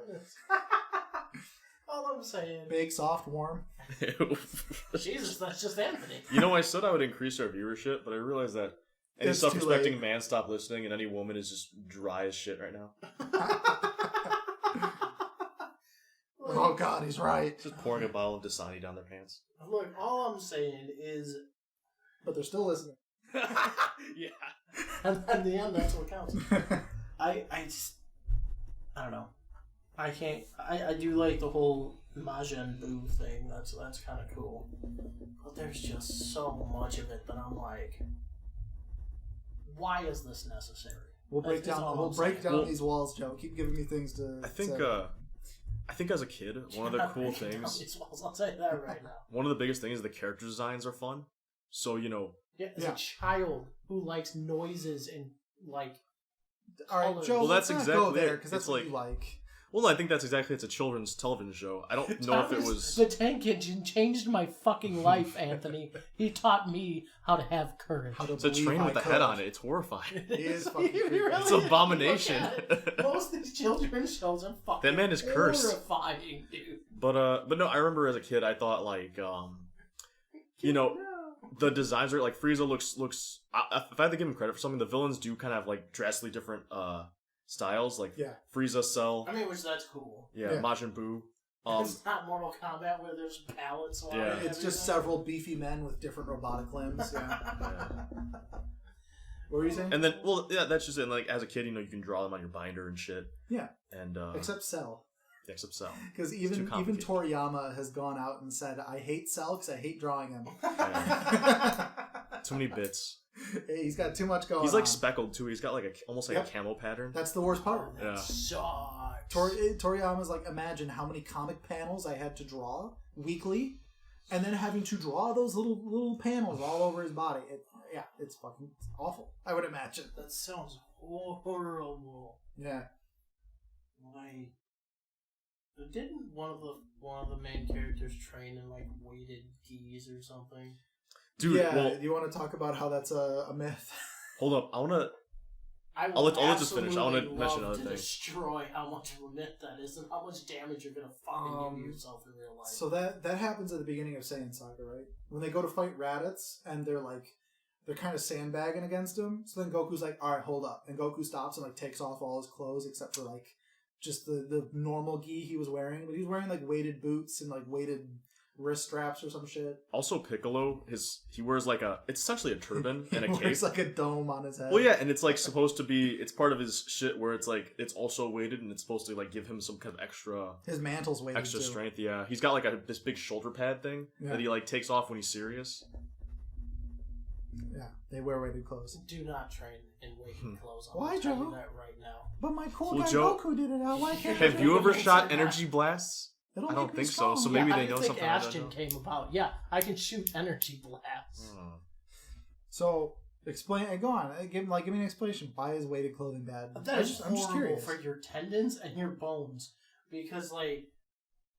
All I'm saying. Big, soft, warm. Jesus, that's just Anthony. I said I would increase our viewership, but I realized that any self-respecting man stopped listening, and any woman is just dry as shit right now. Oh god, he's right. Just pouring a bottle of Dasani down their pants. Look, all I'm saying is... But they're still listening. Yeah. And in the end, that's what counts. I don't know. I can't... I do like the whole Majin Buu thing. That's kind of cool. But there's just so much of it that I'm like... Why is this necessary? We'll break down these walls, Joe. Keep giving me things to I think as a kid, one of the cool things... I'll say that right now. One of the biggest things is the character designs are fun. So, as a child who likes noises and, like... Alright, Joe, let's not go there, because that's what you like. Well, I think it's a children's television show. I don't know if it was... The tank engine changed my fucking life, Anthony. He taught me how to have courage. It's a train with a head on it. It's horrifying. It is fucking creepy. It's an abomination. Most of these children's shows are fucking that man is cursed. Horrifying, dude. But no, I remember as a kid, I thought, like, the designs are, like, Frieza looks... if I had to give him credit for something, the villains do kind of have, like, drastically different, styles, like Frieza, Cell. I mean, which that's cool. Yeah, Majin Buu. It's not Mortal Kombat where there's pallets. Yeah, it's just several beefy men with different robotic limbs. Yeah. What were you saying? And then, that's just it. Like as a kid, you can draw them on your binder and shit. Yeah. And except Cell. Except Cell. Because even Toriyama has gone out and said, "I hate Cell because I hate drawing him." Too many bits. He's got too much going on. He's like speckled too. He's got like almost a camo pattern. That's the worst part. That sucks. Toriyama's like, imagine how many comic panels I had to draw weekly, and then having to draw those little panels all over his body. It's fucking awful. I would imagine. That sounds horrible. Yeah. Like, didn't one of the main characters train in like weighted gis or something? Dude, do you want to talk about how that's a myth? Hold up, I'll let this finish. I want to mention another thing. Destroy how much of a myth that is and how much damage you're gonna fucking give yourself in real life. So that happens at the beginning of Saiyan Saga, right? When they go to fight Raditz and they're kind of sandbagging against him. So then Goku's like, "All right, hold up," and Goku stops and like takes off all his clothes except for like just the normal gi he was wearing, but he was wearing like weighted boots and like weighted wrist straps or some shit. Also, Piccolo, he wears like it's essentially a turban and a cape. It's like a dome on his head. Well, yeah, and it's like supposed to be, it's part of his shit where it's like, it's also weighted and it's supposed to like give him some kind of extra... His mantle's weighted extra too. Strength, yeah. He's got like this big shoulder pad thing that he like takes off when he's serious. Yeah. They wear weighted clothes. Do not train in weighted clothes. I'm Why, gonna tell Joe? you that right now. But my cool Well, guy Joe, Goku did it out. Why can't Have I? you ever Don't shot say that. energy blasts? It'll I make don't me think so. strong. So maybe yeah, they I know think something. I don't Ashton know. came about. Yeah, I can shoot energy blasts. So explain. Go on. Give me an explanation. Why is weighted clothing bad? That is I'm just horrible curious. for your tendons and your bones because, like,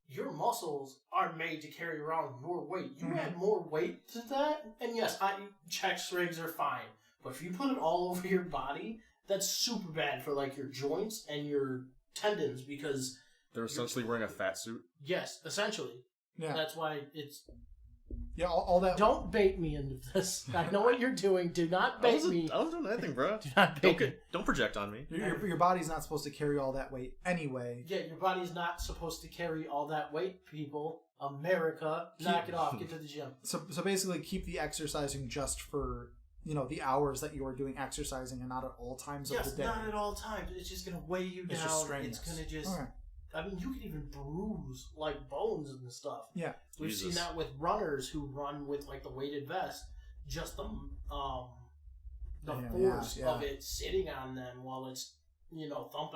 your muscles are made to carry around your weight. You add more weight to that, and yes, chest rigs are fine. But if you put it all over your body, that's super bad for like your joints and your tendons because They're essentially wearing a fat suit. yes, essentially. Yeah. That's why it's. Yeah. All that. Don't bait me into this. I know what you're doing. Do not bait me. I wasn't doing anything, bro. Do not bait me. Don't project on me. Your body's not supposed to carry all that weight anyway. Yeah, your body's not supposed to carry all that weight, people. America, knock it off. Get to the gym. So basically, keep the exercising just for the hours that you are doing exercising, and not at all times of the day. Not at all times. It's just gonna weigh you down. It's just strenuous. It's gonna just. Okay. I mean, you can even bruise like bones and stuff. Yeah, we've Jesus. seen that with runners who run with like the weighted vest. Just the force of it sitting on them while it's thumping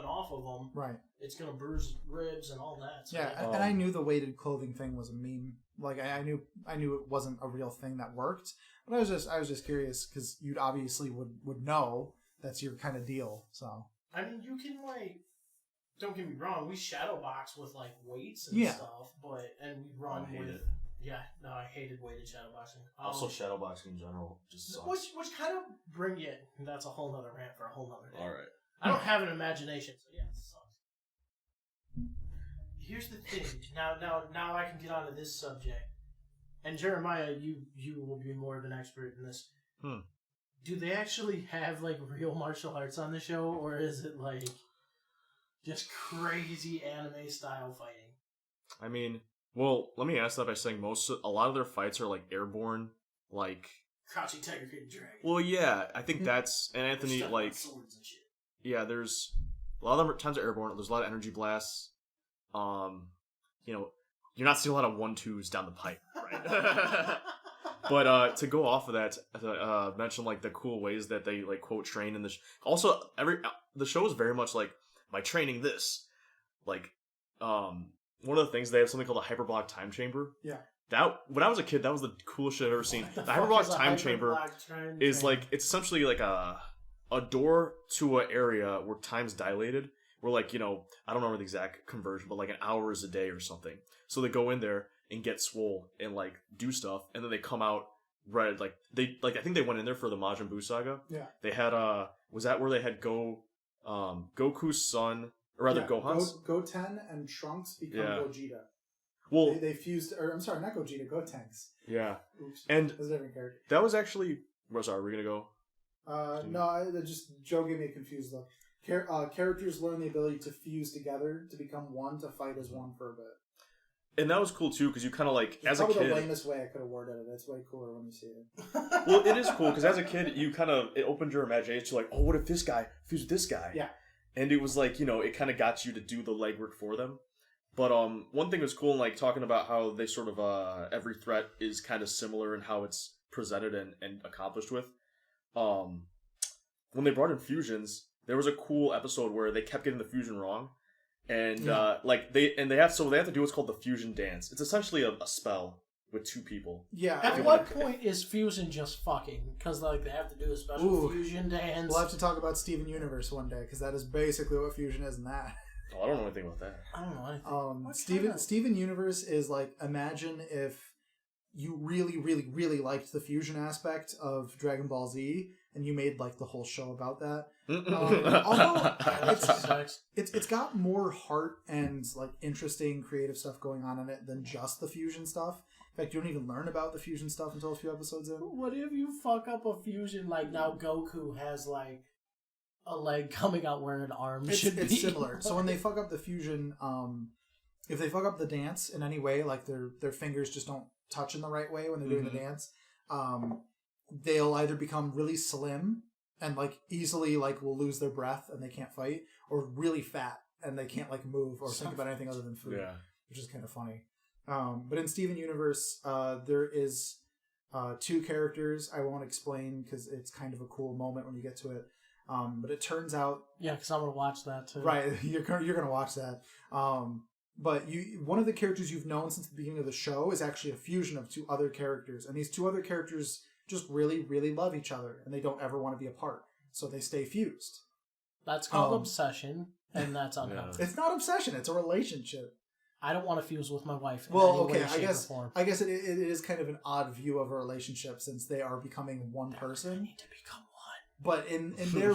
off of them. Right. It's gonna bruise ribs and all that. So and I knew the weighted clothing thing was a meme. Like I knew it wasn't a real thing that worked. But I was just curious because you'd obviously would know that's your kind of deal. So I mean, you can like. Don't get me wrong, we shadow box with like weights and stuff, and we run with it. Yeah, no, I hated weighted shadow boxing. Also, shadowboxing in general just sucks. Which kind of bring it. That's a whole nother rant for a whole nother day. All right. I don't have an imagination, so yeah, it sucks. Here's the thing. Now I can get onto this subject. And Jeremiah, you will be more of an expert in this. Do they actually have like real martial arts on the show, or is it like just crazy anime style fighting? I mean, well, let me answer that by saying a lot of their fights are like airborne, like Crouching Tiger, Hidden Dragon. Well, yeah, I think that's and Anthony like swords and shit. Yeah, there's a lot of them times are airborne. There's a lot of energy blasts. You're not seeing a lot of 1-2s down the pipe, right? But to go off of that, mention like the cool ways that they like quote train in the also the show is very much like by training this, like one of the things they have something called a hyperbolic time chamber. Yeah. That when I was a kid, that was the coolest shit I've ever seen. The hyperbolic time chamber is like it's essentially like a door to an area where time's dilated. Where like I don't remember the exact conversion, but like an hour is a day or something. So they go in there and get swole and like do stuff, and then they come out right like they like I think they went in there for the Majin Buu saga. Yeah. They had was that where they had Goku's son or rather Gohan's Goten and Trunks become Gogeta. Well, they fused, or I'm sorry, not Gogeta, Gotenks. Yeah. Oops. And that's a different character. That was actually. Sorry, we're gonna go. Joe gave me a confused look. Characters learn the ability to fuse together to become one to fight as one for a bit. And that was cool too because you kind of like as a kid. Probably the lamest way I could have worded it. It's way cooler when you see it. Well, it is cool because as a kid, it opened your imagination to like, oh, what if this guy fused with this guy? Yeah. And it was like it kind of got you to do the legwork for them. But one thing was cool in like talking about how they sort of every threat is kind of similar in how it's presented and accomplished with. When they brought in fusions, there was a cool episode where they kept getting the fusion wrong, and they have to do what's called the fusion dance. It's essentially a spell with two people. Yeah. At what point is fusion just fucking? Because like they have to do a special fusion dance. We'll have to talk about Steven Universe one day because that is basically what fusion is in that. Oh, I don't know anything about that. I don't know Steven anything. Steven Universe is like, imagine if you really, really, really liked the fusion aspect of Dragon Ball Z and you made like the whole show about that. Although it's got more heart and like interesting creative stuff going on in it than just the fusion stuff. In fact, you don't even learn about the fusion stuff until a few episodes in. What if you fuck up a fusion like now Goku has like a leg coming out where an arm should be? It's similar. So when they fuck up the fusion, if they fuck up the dance in any way, like their fingers just don't touch in the right way when they're doing the dance, they'll either become really slim and like easily like will lose their breath and they can't fight, or really fat and they can't like move or think about anything other than food, which is kind of funny. But in Steven Universe, there is two characters. I won't explain because it's kind of a cool moment when you get to it. But it turns out, Yeah, because I'm gonna watch that too. right, you're gonna watch that. But one of the characters you've known since the beginning of the show is actually a fusion of two other characters, and these two other characters just really, really love each other, and they don't ever want to be apart, so they stay fused. That's called obsession, and that's unhealthy. It's not obsession; it's a relationship. I don't want to fuse with my wife. In Well, any okay, way, shape, or form. I guess it is kind of an odd view of a relationship since they are becoming one They person. need to become one. But in their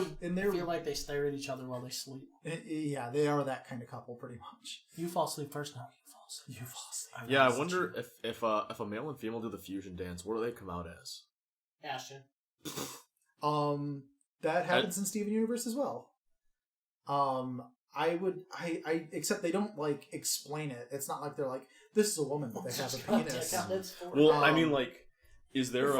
I feel like they stare at each other while they sleep. yeah, they are that kind of couple pretty much. You fall asleep first, now you fall asleep. You fall asleep. Yeah, I wonder if a male and female do the fusion dance, what do they come out as? Ashton. That happens in Steven Universe as well. I except they don't like explain it. It's not like they're like, this is a woman, but they have a penis. Well, I mean, like, is there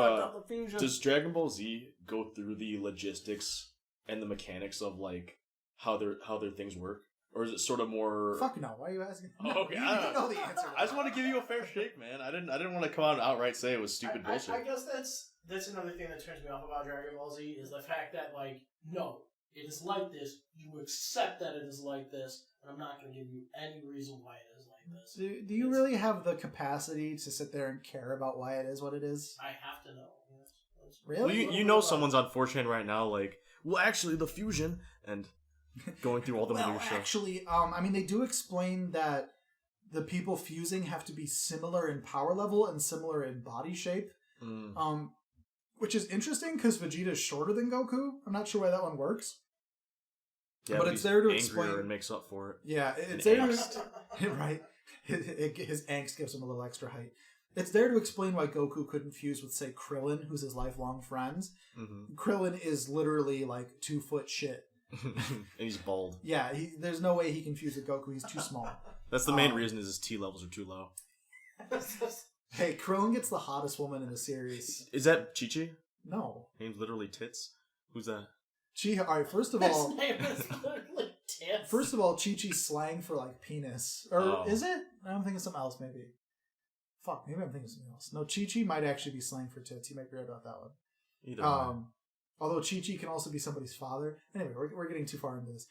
fusion. does Dragon Ball Z go through the logistics and the mechanics of like how their things work, or is it sort of more? Fuck no! Why are you asking? Oh, okay, you I don't know the answer. I just want to give you a fair shake, man. I didn't want to come out and outright say it was stupid bullshit. I guess that's another thing that turns me off about Dragon Ball Z is the fact that like no, it is like this. You accept that it is like this, and I'm not going to give you any reason why it is like this. Do you really have the capacity to sit there and care about why it is what it is? I have to know. Really? Well, you know someone's on 4chan right now, like, well, actually, the fusion, and going through all the minutiae. Actually, I mean, they do explain that the people fusing have to be similar in power level and similar in body shape. Which is interesting because Vegeta is shorter than Goku. I'm not sure why that one works. Yeah, but it's there to angrier explain. And makes up for it. Yeah, it's there to... right. His angst gives him a little extra height. It's there to explain why Goku couldn't fuse with, say, Krillin, who's his lifelong friend. Mm-hmm. Krillin is literally, like, 2-foot shit. And he's bald. Yeah, there's no way he can fuse with Goku. He's too small. That's the main reason is his T levels are too low. Hey, Krillin gets the hottest woman in the series. Is that Chi-Chi? No. Named literally Tits? Who's that? Alright, first of all... His name is literally Tits. First of all, Chi-Chi's slang for, like, penis. Or is it? I'm thinking something else, maybe. Fuck, maybe I'm thinking something else. No, Chi-Chi might actually be slang for tits. You might be right about that one. Either way. Although Chi-Chi can also be somebody's father. Anyway, we're getting too far into this.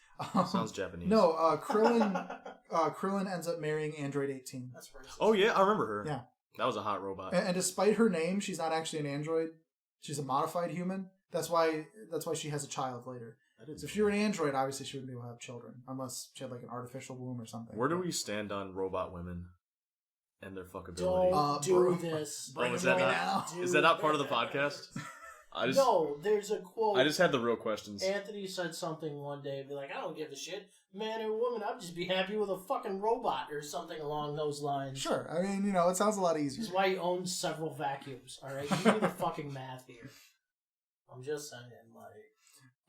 Sounds Japanese. No, Krillin ends up marrying Android 18. That's racist. Oh, yeah, I remember her. Yeah. That was a hot robot. And despite her name, she's not actually an android. She's a modified human. That's why she has a child later. So if she were an android, obviously she wouldn't be able to have children. Unless she had like an artificial womb or something. Where do we stand on robot women and their fuckability? Don't do this. Bring is it that now. Is that not part of the podcast? No, there's a quote. I just had the real questions. Anthony said something one day, be like, I don't give a shit. Man or woman, I'd just be happy with a fucking robot or something along those lines. Sure. I mean, it sounds a lot easier. This is why he owns several vacuums, alright? You do the fucking math here. I'm just saying, like...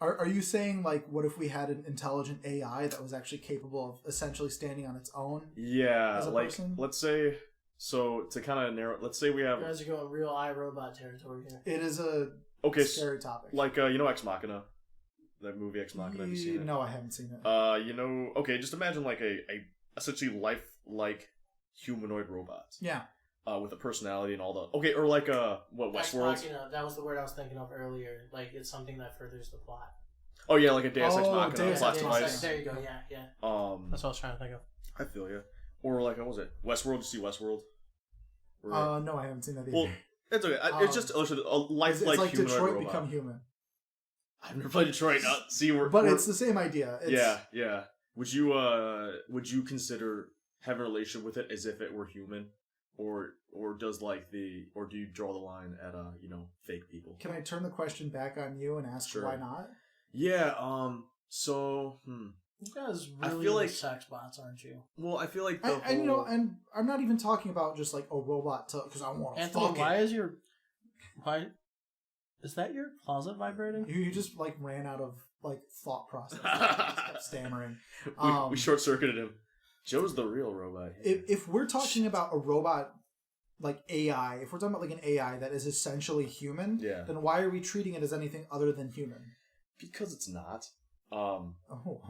Are you saying, like, what if we had an intelligent AI that was actually capable of essentially standing on its own? Yeah, as a like, person? let's say... So, to kind of narrow... Let's say we have... You guys are going real iRobot territory here. It is a scary topic. Like, Ex Machina? That movie Ex Machina, have you seen it? No, I haven't seen it. Okay, just imagine like a essentially life-like humanoid robots. Yeah. With a personality and all the... Okay, or like, what, Westworld? Ex Machina, that was the word I was thinking of earlier. Like, it's something that furthers the plot. Oh, yeah, like a Deus Ex Machina, plot device. There you go, yeah. That's what I was trying to think of. I feel you. Or like, what was it? Westworld? Did you see Westworld? No, I haven't seen that either. Well, it's okay. It's just illustrated a lifelike it's like humanoid Detroit robot. Become Human. I've never played Detroit. But it's the same idea. Yeah. Would you consider having a relationship with it as if it were human, or do you draw the line at fake people? Can I turn the question back on you and ask why not? Yeah. You guys I really feel like sex bots, aren't you? Well, I feel like and I'm not even talking about just like a robot because I want to fuck it. Why is that your closet vibrating? You just like ran out of like thought process. Kept stammering. We short circuited him. Joe's the real robot. If we're talking about a robot like AI, if we're talking about like an AI that is essentially human, then why are we treating it as anything other than human? Because it's not. Oh,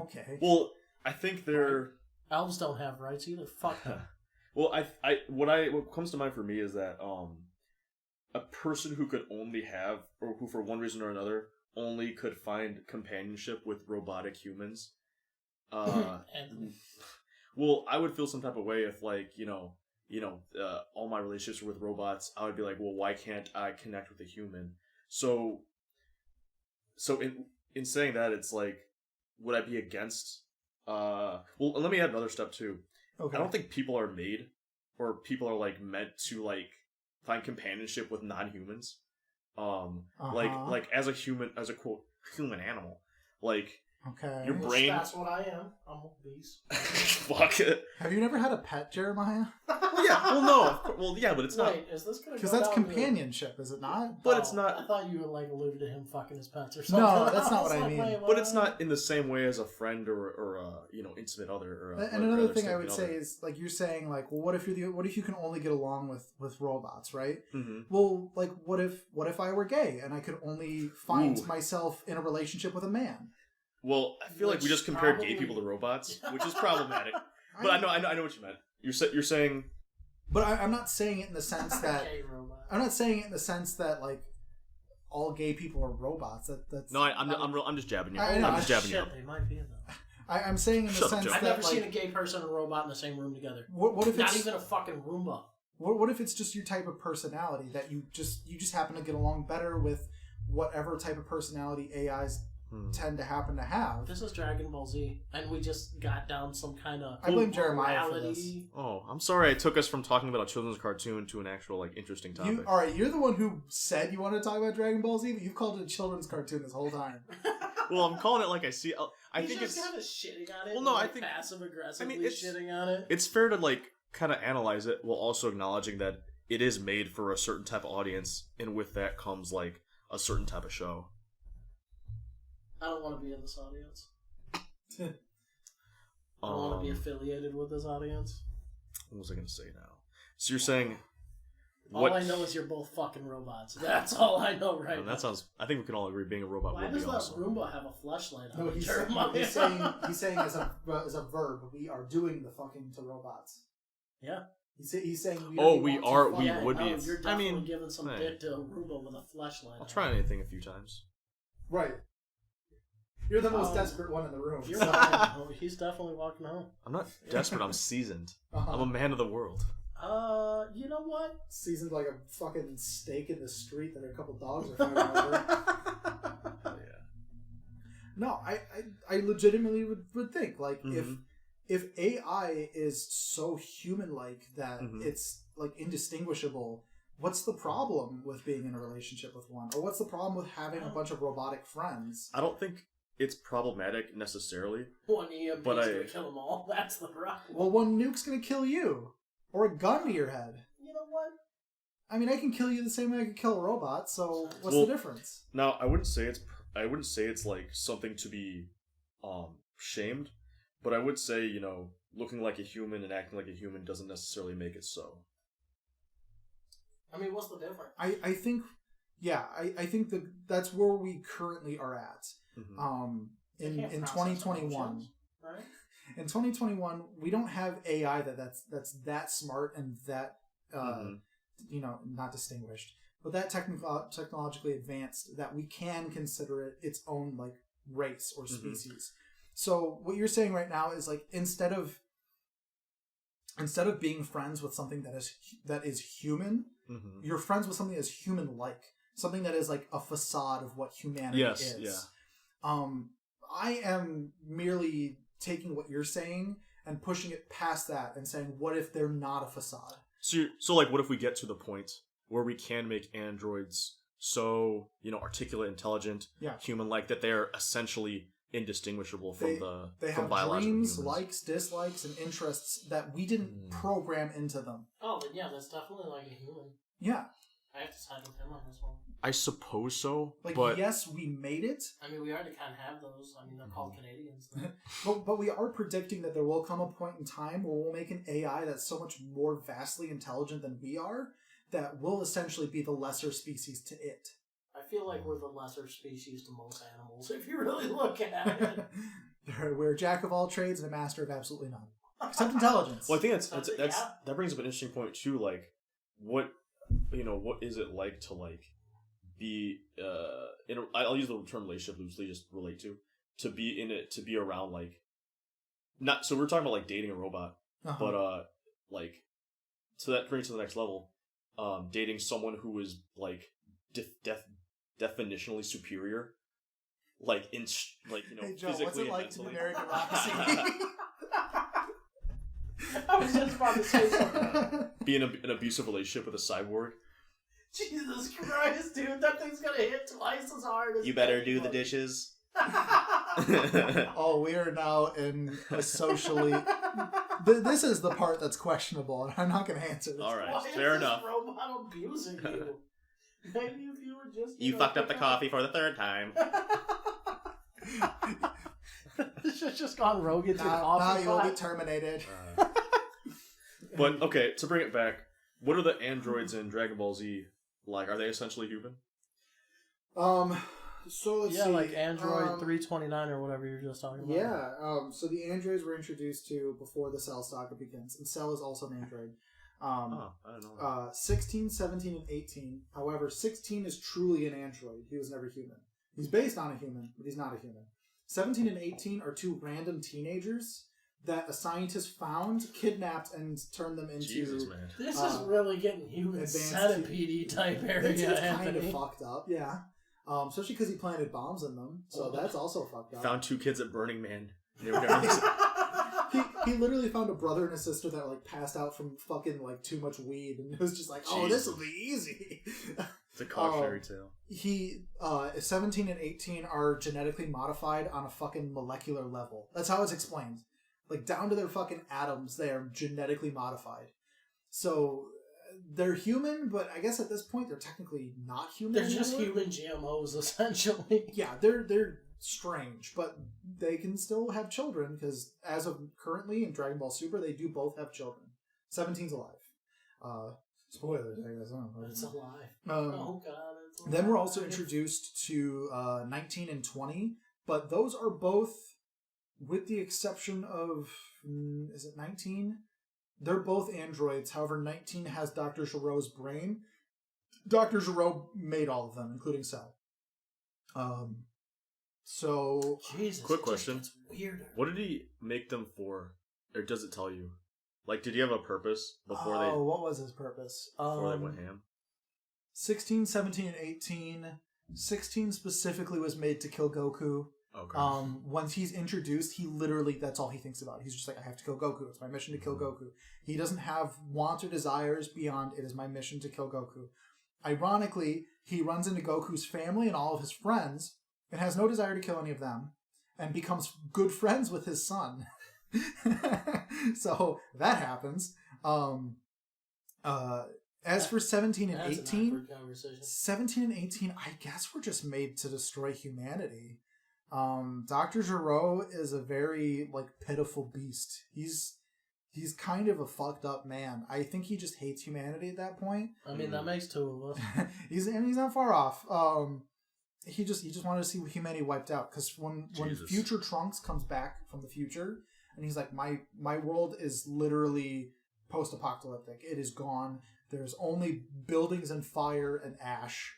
okay. Well, I think they're... Elves don't have rights either. Fuck them. Well, what comes to mind for me is that a person who could only have, or who for one reason or another only could find companionship with robotic humans. Well, I would feel some type of way if, like, all my relationships were with robots. I would be like, well, why can't I connect with a human? So in saying that, it's like, would I be against? Well, let me add another step too. Okay. I don't think people are made, or people are like meant to like find companionship with non-humans. Like as a human, as a quote human animal, like. Okay. Your brain. That's what I am. I'm a beast. Fuck it. Have you never had a pet, Jeremiah? Yeah. Well, no. Well, yeah, but it's not. Wait, is this gonna? Because that's companionship, is it not? But it's not. I thought you like alluded to him fucking his pets or something. No, that's not what I mean. But it's not in the same way as a friend or a intimate other. Or and another thing I would say is, like, you're saying, like, well, what if you can only get along with robots, right? Mm-hmm. Well, like, what if I were gay and I could only find myself in a relationship with a man? Well, I feel like we just compared gay people to robots, which is problematic. But I know what you meant. You're saying. But I'm not saying it in the sense that I'm not saying it in the sense that like all gay people are robots. That's no. I'm just jabbing you. I'm just jabbing you. They might be though. I'm saying in the sense that I've never seen a gay person and a robot in the same room together. What if not even a fucking Roomba? What if it's just your type of personality that you just happen to get along better with whatever type of personality AIs tend to happen to have? This is Dragonball Z, and we just got down some kind of. I blame Jeremiah for this. Oh, I'm sorry. I took us from talking about a children's cartoon to an actual like interesting topic. All right, you're the one who said you want to talk about Dragon Ball Z, but you've called it a children's cartoon this whole time. Well, I'm calling it like I see. I think it's it's kind of shitting on it. Well, no, like I think passive aggressively it's shitting on it. It's fair to like kind of analyze it while also acknowledging that it is made for a certain type of audience, and with that comes like a certain type of show. I don't want to be in this audience. I don't want to be affiliated with this audience. What was I going to say now? So you're saying... All I know is you're both fucking robots. That's all I know right now. That sounds... I think we can all agree being a robot would be awesome. Why does that Roomba have a fleshlight on it? He's saying as a verb, we are doing the fucking to robots. Yeah. He's saying we would be. You're definitely giving some dick to a Roomba with a fleshlight. I'll try anything a few times. Right. You're the most desperate one in the room. He's definitely walking home. I'm not desperate. I'm seasoned. I'm a man of the world. You know what? Seasoned like a fucking steak in the street that a couple dogs are fighting over. Yeah. No, I legitimately would think like if AI is so human-like that it's like indistinguishable, what's the problem with being in a relationship with one? Or what's the problem with having a bunch of robotic friends? I don't think it's problematic necessarily. One EMP's gonna kill them all. That's the problem. Well, one nuke's gonna kill you. Or a gun to your head. You know what? I mean, I can kill you the same way I can kill a robot, so what's the difference? Now, I wouldn't say it's like something to be shamed, but I would say, looking like a human and acting like a human doesn't necessarily make it so. I mean, what's the difference? I think that's where we currently are at. In 2021. Right? In 2021, we don't have AI that's that smart and that not distinguished, but that technologically advanced that we can consider it its own like race or species. So what you're saying right now is like instead of being friends with something that is human, you're friends with something that's human-like, something that is like a facade of what humanity is. Yeah. I am merely taking what you're saying and pushing it past that and saying, what if they're not a facade? So like, what if we get to the point where we can make androids so, articulate, intelligent, human-like, that they're essentially indistinguishable from they have dreams, humans. Likes, dislikes, and interests that we didn't program into them. Oh, then yeah, that's definitely like a human. Yeah. I have to side with him on this one. I suppose so. But yes, we made it. I mean, we already kind of have those. I mean, they're called Canadians. but we are predicting that there will come a point in time where we'll make an AI that's so much more vastly intelligent than we are that will essentially be the lesser species to it. I feel like we're the lesser species to most animals, if you really look at it. We're a jack of all trades and a master of absolutely none. Except intelligence. Well, I think that brings up an interesting point, too. Like, what... what is it like to like be I'll use the term relationship loosely, just relate to be in it, to be around like not so we're talking about like dating a robot, but like so that brings to the next level, dating someone who is like definitionally superior, like in Hey Joe, physically what's it and like to be mentally. married to Roxy? I was just about to say something. Be in an abusive relationship with a cyborg. Jesus Christ, dude, that thing's gonna hit twice as hard as You better do the dishes. Oh, we are now in a socially. This is the part that's questionable, and I'm not going to answer this. All right, Why fair is enough. This robot abusing you? Maybe if you were just You fucked up the coffee for the third time. It's just gone rogue into Now coffee. you'll be terminated. But okay, to bring it back, what are the androids in Dragon Ball Z like? Are they essentially human? So let's see. like Android 329 or whatever you were just talking about. Yeah. So the androids were introduced to before the Cell saga begins, and Cell is also an android. I don't know. 16, 17, and 18. However, 16 is truly an android. He was never human. He's based on a human, but he's not a human. 17 and 18 are two random teenagers that a scientist found, kidnapped, and turned them into... Jesus, man. This is really getting human centipede type area, It's Anthony. kind of fucked up, yeah. Especially because he planted bombs in them, so that's also fucked up. Found two kids at Burning Man. He literally found a brother and a sister that like passed out from fucking like too much weed, and it was just like, oh, this will be easy. It's a cautionary tale. 17 and 18 are genetically modified on a fucking molecular level. That's how it's explained. Like down to their fucking atoms, they are genetically modified. So they're human, but I guess at this point they're technically not human. They're just human GMOs, essentially. Yeah, they're strange, but they can still have children because as of currently in Dragon Ball Super, they do both have children. 17's alive. Spoilers, I guess. It's alive. Oh God, it's alive. Then we're also introduced to 19 and 20, but those are both, with the exception of, is it 19? They're both androids. However, 19 has Dr. Giro's brain. Dr. Giro made all of them, including Cell. So, Jesus, quick question. It just gets weirder. What did he make them for? Or does it tell you? Like, did he have a purpose before what was his purpose? Before they went ham? 16, 17, and 18. 16 specifically was made to kill Goku. Okay. Once he's introduced, he literally, that's all he thinks about. He's just like, I have to kill Goku. It's my mission to kill Goku. He doesn't have wants or desires beyond, it is my mission to kill Goku. Ironically, he runs into Goku's family and all of his friends and has no desire to kill any of them and becomes good friends with his son. So that happens. As for 17 and 18, 17 and 18, I guess we're just made to destroy humanity. Dr. Giro is a very pitiful beast. He's kind of a fucked up man. I think he just hates humanity at that point. I mean, that makes two of us. he's not far off. He just wanted to see humanity wiped out, because when future Trunks comes back from the future and he's like, my world is literally post-apocalyptic. It is gone. There's only buildings and fire and ash.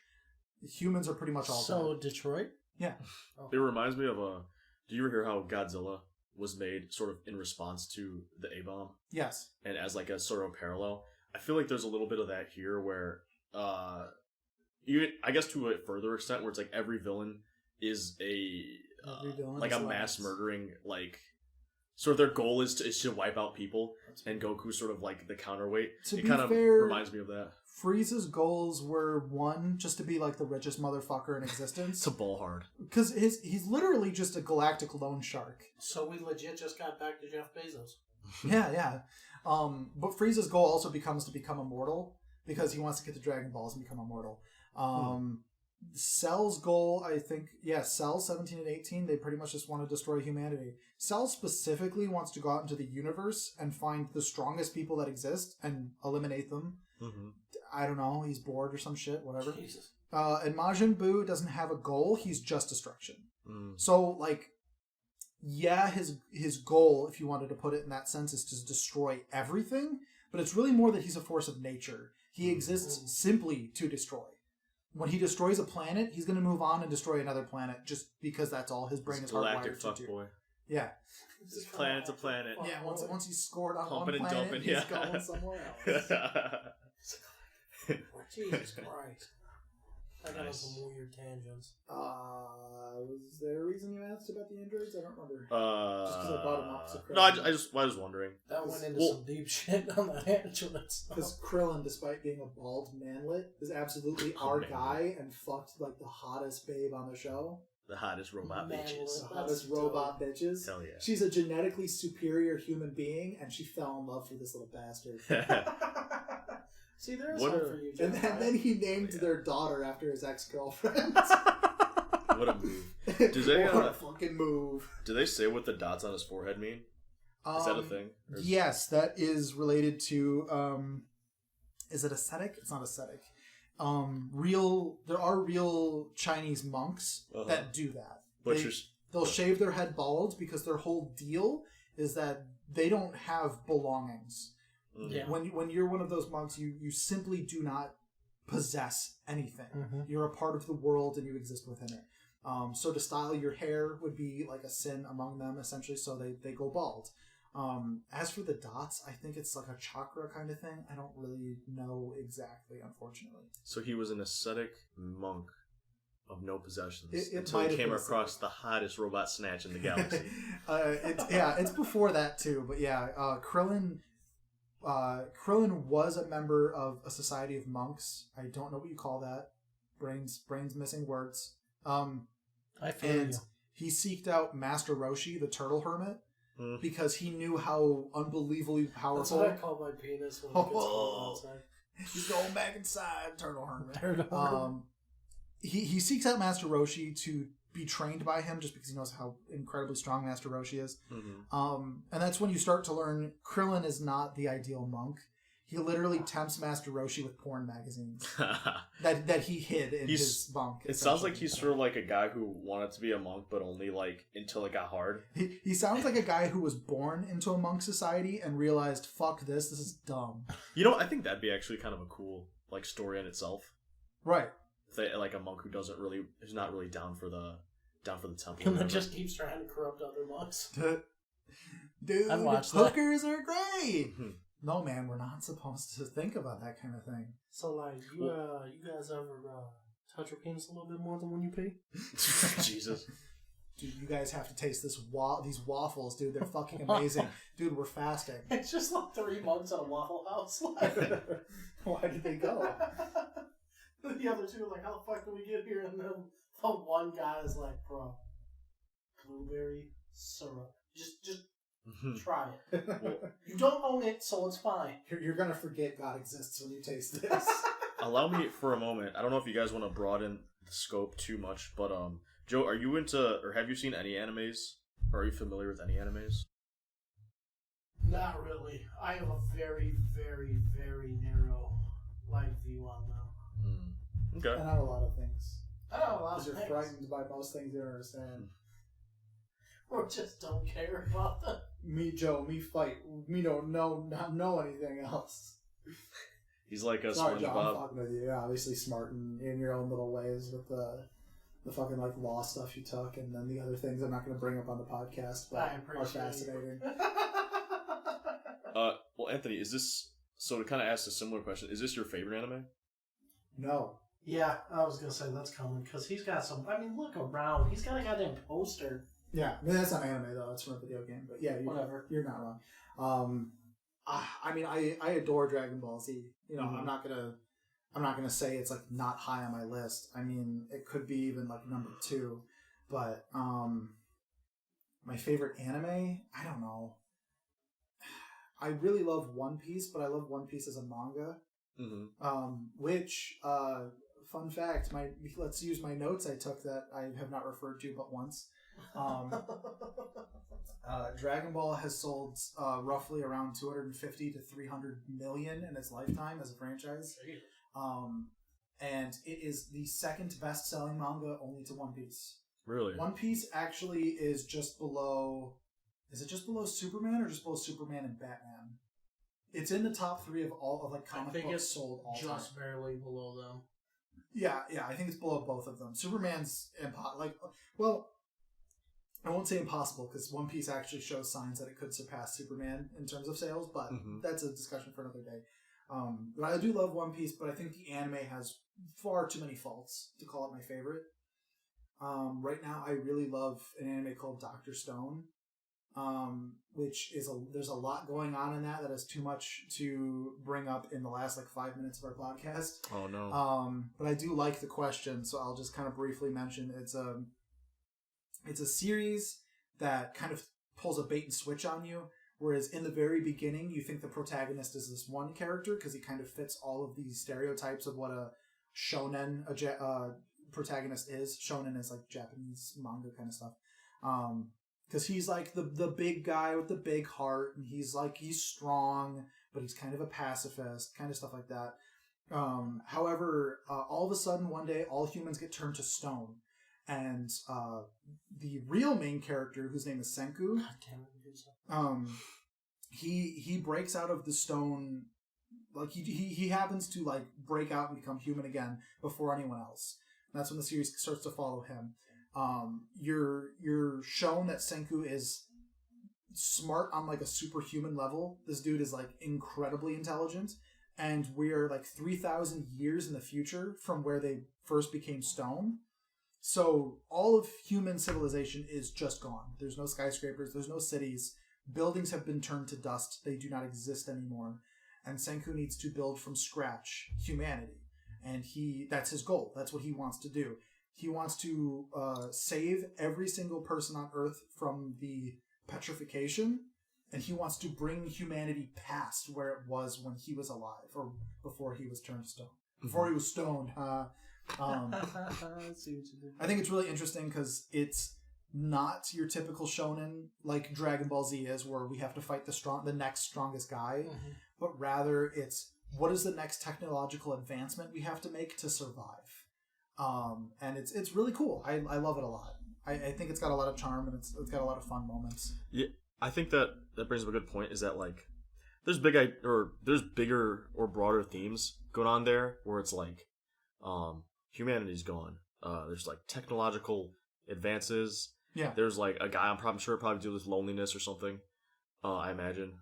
Humans are pretty much all So dead. Detroit? Yeah. Oh. It reminds me of do you ever hear how Godzilla was made sort of in response to the A-bomb? Yes. And as like a sort of parallel? I feel like there's a little bit of that here where, even, I guess to a further extent, where it's like every villain is a mass murdering, sort of their goal is to wipe out people, and Goku's sort of like the counterweight. It kind of reminds me of that. Frieza's goals were, one, just to be like the richest motherfucker in existence. It's a ball hard. Because he's literally just a galactic loan shark. So we legit just got back to Jeff Bezos. Yeah. But Frieza's goal also becomes to become immortal, because he wants to get the Dragon Balls and become immortal. Cell's goal, I think, Cell 17 and 18, they pretty much just want to destroy humanity. Cell specifically wants to go out into the universe and find the strongest people that exist and eliminate them. Mm-hmm. I don't know, he's bored or some shit, whatever. Jesus. And Majin Buu doesn't have a goal, he's just destruction. Mm. So, his goal, if you wanted to put it in that sense, is to destroy everything, but it's really more that he's a force of nature. He exists simply to destroy. When he destroys a planet, he's going to move on and destroy another planet just because that's all his brain is hardwired to do. Boy. Yeah. Just planet to planet. Yeah, once he's scored on pumping one planet, dumping, he's going somewhere else. Jesus Christ. I got on some weird tangents. Was there a reason you asked about the androids? I don't remember. Just because I brought them up. So no, I was wondering. That went into some deep shit on the androids. Because Krillin, despite being a bald manlet, is absolutely our guy and fucked like the hottest babe on the show. The hottest robot bitches. The hottest robot bitches. Hell yeah. She's a genetically superior human being, and she fell in love with this little bastard. See, there's hope for you, Joe. And then he named their daughter after his ex-girlfriend. What a move. What a fucking move. Do they say what the dots on his forehead mean? Is that a thing? Yes, that is related to, is it ascetic? It's not ascetic. There are real Chinese monks that do that. They'll shave their head bald because their whole deal is that they don't have belongings. Yeah. When you're one of those monks, you simply do not possess anything. Mm-hmm. You're a part of the world and you exist within it. So to style your hair would be like a sin among them, essentially, so they go bald. As for the dots, I think it's like a chakra kind of thing. I don't really know exactly, unfortunately. So he was an ascetic monk of no possessions until he came across the hottest robot snatch in the galaxy. It's before that too, but yeah, Krillin was a member of a society of monks. I don't know what you call that. Brains missing words. I feel and he seeked out Master Roshi, the turtle hermit, because he knew how unbelievably powerful. That's what I call my penis when it gets cold outside. He's going back inside, turtle hermit. He seeks out Master Roshi to be trained by him just because he knows how incredibly strong Master Roshi is. Mm-hmm. And that's when you start to learn Krillin is not the ideal monk. He literally tempts Master Roshi with porn magazines that he hid in his bunk. It sounds like he's sort of like a guy who wanted to be a monk, but only like until it got hard. He sounds like a guy who was born into a monk society and realized, fuck this is dumb. You know, I think that'd be actually kind of a cool like story in itself. Right. Like a monk who's not really down for the temple. And that just keeps trying to corrupt other monks. Dude, hookers are great. No, man, we're not supposed to think about that kind of thing. So, like, you guys ever touch your penis a little bit more than when you pee? Jesus. Dude, you guys have to taste these waffles, dude. They're fucking amazing. Dude, we're fasting. It's just like 3 months at a Waffle House. Why did they go? The other two are like, how the fuck did we get here? And then the one guy is like, bro, blueberry syrup. Just try it. Well, you don't own it, so it's fine. You're going to forget God exists when you taste this. Allow me for a moment. I don't know if you guys want to broaden the scope too much, but Joe, are you into, or have you seen any animes? Or are you familiar with any animes? Not really. I have a very, very, very narrow light view on them. Okay. And on a lot of things. I know a lot of things. Because you're frightened by most things you don't understand. Or just don't care about them. Me, Joe, me fight. Me don't not know anything else. He's like a Sorry, SpongeBob. Joe, I'm talking with you. You're obviously smart in your own little ways with the fucking like law stuff you took, and then the other things I'm not going to bring up on the podcast, but are fascinating. Well, Anthony, is this, so to kind of ask a similar question, is this your favorite anime? No. Yeah, I was going to say that's coming, because he's got some, I mean, look around. He's got a goddamn poster. Yeah, I mean, that's not anime, though. That's from a video game. But yeah, whatever. You're not wrong. I mean, I adore Dragon Ball Z. You know, I'm not gonna say it's like not high on my list. I mean, it could be even like number 2. But my favorite anime, I don't know. I really love One Piece, but I love One Piece as a manga. Which fun fact, let's use my notes I took that I have not referred to but once. Dragon Ball has sold roughly around 250 to 300 million in its lifetime as a franchise. And it is the second best-selling manga only to One Piece. Really? One Piece actually is just below... Is it just below Superman or just below Superman and Batman? It's in the top 3 of all of like I comic think books it's sold all time. just barely below them. Yeah, I think it's below both of them. Superman's well, I won't say impossible because One Piece actually shows signs that it could surpass Superman in terms of sales, but that's a discussion for another day. But I do love One Piece, but I think the anime has far too many faults to call it my favorite. Right now, I really love an anime called Dr. Stone, which is there's a lot going on in that is too much to bring up in the last 5 minutes of our podcast. Oh no. But I do like the question, so I'll just kind of briefly mention it's a series that kind of pulls a bait and switch on you. Whereas in the very beginning, you think the protagonist is this one character because he kind of fits all of these stereotypes of what a shonen protagonist is. Shonen is like Japanese manga kind of stuff. Because he's like the big guy with the big heart, and he's strong, but he's kind of a pacifist, kind of stuff like that. However, all of a sudden one day, all humans get turned to stone, and the real main character, whose name is Senku, he breaks out of the stone. He happens to break out and become human again before anyone else. And that's when the series starts to follow him. You're shown that Senku is smart on a superhuman level. This dude is incredibly intelligent, and we're 3,000 years in the future from where they first became stone. So all of human civilization is just gone. There's no skyscrapers, there's no cities. Buildings have been turned to dust. They do not exist anymore. And Senku needs to build from scratch humanity. And that's his goal. That's what he wants to do. He wants to save every single person on Earth from the petrification, and he wants to bring humanity past where it was when he was alive, or before he was turned to stone. Before he was stoned. I think it's really interesting because it's not your typical shonen like Dragon Ball Z is, where we have to fight the next strongest guy, but rather it's what is the next technological advancement we have to make to survive. And it's really cool. I love it a lot. I think it's got a lot of charm, and it's got a lot of fun moments. Yeah, I think that brings up a good point. Is that there's bigger or broader themes going on there where it's humanity's gone. There's technological advances. Yeah. There's a guy I'm probably deal with loneliness or something. I imagine.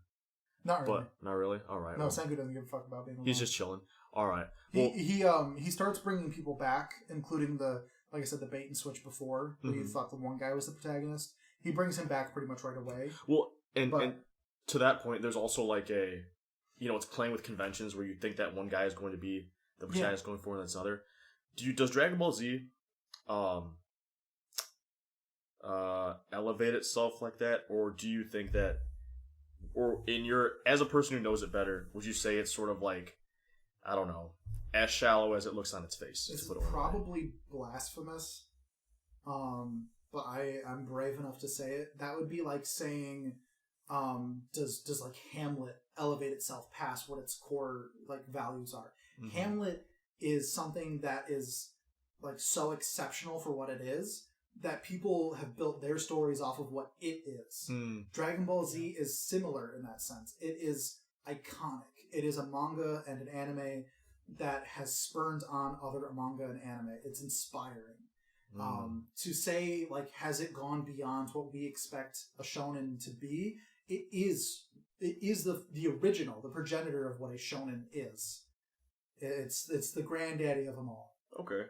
Not really. But not really. All right. No, Senku doesn't give a fuck about being alone. He's just chilling. All right. Well, he starts bringing people back, including the bait and switch before, where you thought the one guy was the protagonist. He brings him back pretty much right away. Well, and to that point, there's also it's playing with conventions where you think that one guy is going to be the protagonist going forward, and that's another. Does Dragon Ball Z elevate itself like that, or do you think that, or as a person who knows it better, would you say it's sort of I don't know, as shallow as it looks on its face? It's probably blasphemous, but I'm brave enough to say it. That would be like saying, does Hamlet elevate itself past what its core values are? Mm-hmm. Hamlet is something that is so exceptional for what it is that people have built their stories off of what it is. Dragon Ball Z is similar in that sense. It is iconic. It is a manga and an anime that has spurned on other manga and anime. It's inspiring. To say, has it gone beyond what we expect a shonen to be? It is the original, the progenitor of what a shonen is. It's the granddaddy of them all. Okay.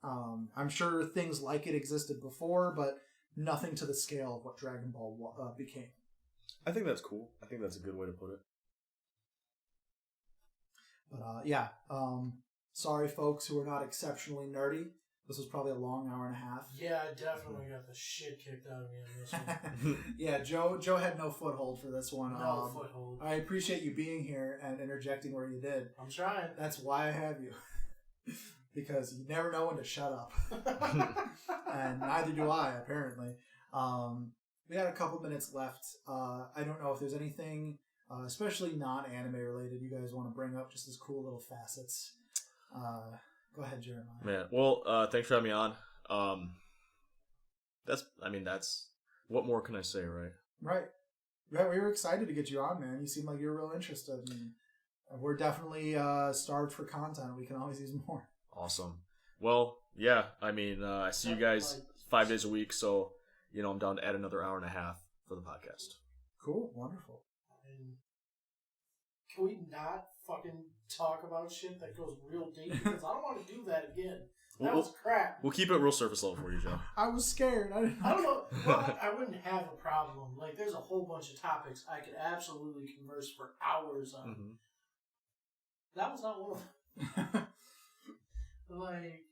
I'm sure things like it existed before, but nothing to the scale of what Dragon Ball became. I think that's cool. I think that's a good way to put it. But sorry folks who are not exceptionally nerdy. This was probably a long hour and a half. Yeah, I definitely got the shit kicked out of me on this one. Yeah, Joe had no foothold for this one. No foothold. I appreciate you being here and interjecting where you did. I'm trying. That's why I have you. Because you never know when to shut up. And neither do I, apparently. We got a couple minutes left. I don't know if there's anything, especially non-anime related, you guys want to bring up, just as cool little facets. Go ahead, Jeremiah. Man, well, thanks for having me on. That's what more can I say, right? Right. Yeah, we were excited to get you on, man. You seem like you're real interested. And we're definitely starved for content. We can always use more. Awesome. Well, yeah, I mean, I see you guys 5 days a week, so, I'm down to add another hour and a half for the podcast. Cool. Wonderful. Can we not fucking talk about shit that goes real deep? Because I don't want to do that again. That was crap. We'll keep it real surface level for you, Joe. I was scared. I don't know. Well, I wouldn't have a problem. Like, there's a whole bunch of topics I could absolutely converse for hours on. Mm-hmm. That was not one of them. Like,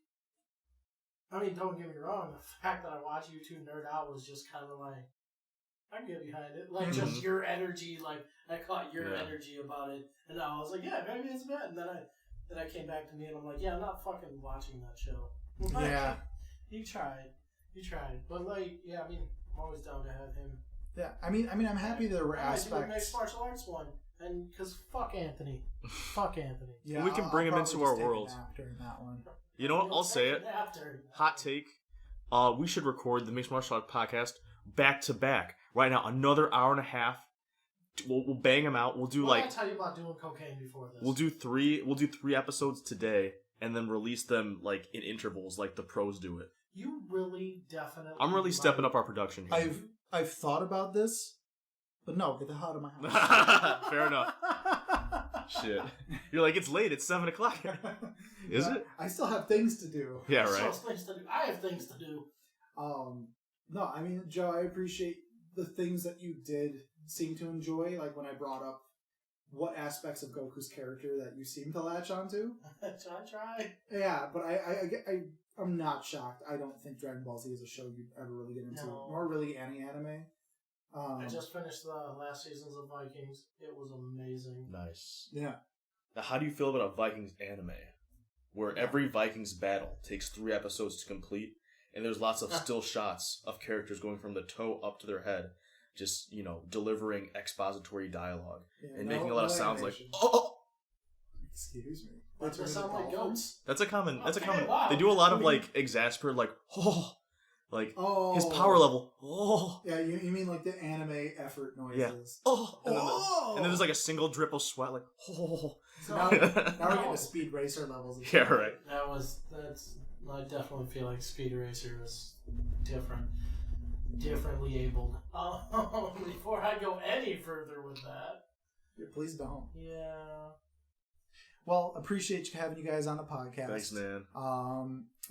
I mean, don't get me wrong. The fact that I watched you two nerd out was just kind of like, I can get behind it. Like, just your energy. Like, I caught your energy about it. And I was like, yeah, maybe it's bad. And then I came back to me and I'm like, yeah, I'm not fucking watching that show. Yeah. You tried. But, like, yeah, I mean, I'm always down to have him. Yeah, I mean, I'm happy there were aspects. I mixed martial arts one. And, because fuck Anthony. Yeah, we can bring him into our world. During that one. You know what? I'll say it. Hot take. We should record the Mixed Martial Arts podcast back to back. Right now, another hour and a half. We'll bang them out. We'll do I tell you about doing cocaine before this. We'll do three episodes today, and then release them like in intervals, like the pros do it. You really definitely. I'm really stepping up our production here. I've thought about this, but no, get the hell out of my house. Fair enough. Shit, you're like, it's late. It's 7 o'clock. Is it? I still have things to do. Yeah, right. I have things to do. No, I mean, Joe, I appreciate the things that you did seem to enjoy, like when I brought up what aspects of Goku's character that you seem to latch onto. I try. Yeah, but I'm not shocked. I don't think Dragon Ball Z is a show you'd ever really get into, nor really any anime. I just finished the last seasons of Vikings. It was amazing. Nice. Yeah. Now, how do you feel about a Vikings anime, where every Vikings battle takes 3 episodes to complete, and there's lots of still shots of characters going from the toe up to their head, just, delivering expository dialogue and making a lot of sounds like, oh! Excuse me. That's what sound like goats. That's a common. Wow. They do a lot of exasperate, his power level. Oh. Yeah, you mean like the anime effort noises. Yeah. Oh. And then there's like a single drip of sweat, like, oh. So now we're getting to Speed Racer levels. Yeah, right. I definitely feel like Speed Racer is differently abled. Before I go any further with that. Yeah, please don't. Yeah. Well, appreciate having you guys on the podcast. Thanks, man.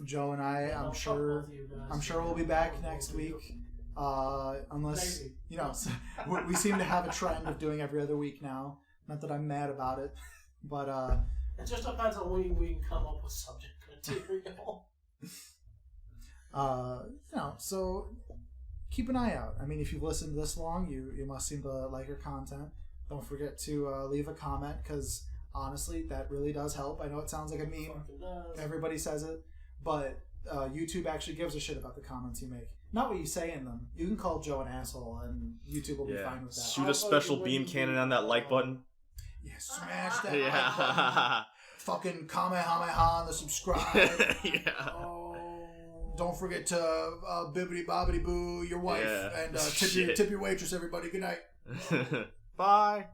Joe and I'm sure we'll be back next week. Unless we seem to have a trend of doing every other week now. Not that I'm mad about it, but it just depends on when we can come up with subject material. So keep an eye out. I mean, if you've listened this long, you must seem to like our content. Don't forget to leave a comment, because honestly, that really does help. I know it sounds like a meme. Everybody says it. But YouTube actually gives a shit about the comments you make. Not what you say in them. You can call Joe an asshole, and YouTube will be fine with that. Shoot a special beam cannon on that like button. Yeah, smash that like button. Fucking Kamehameha on the subscribe. Yeah. Don't forget to bibbity bobbity boo your wife, and tip your waitress, everybody. Good night. Bye.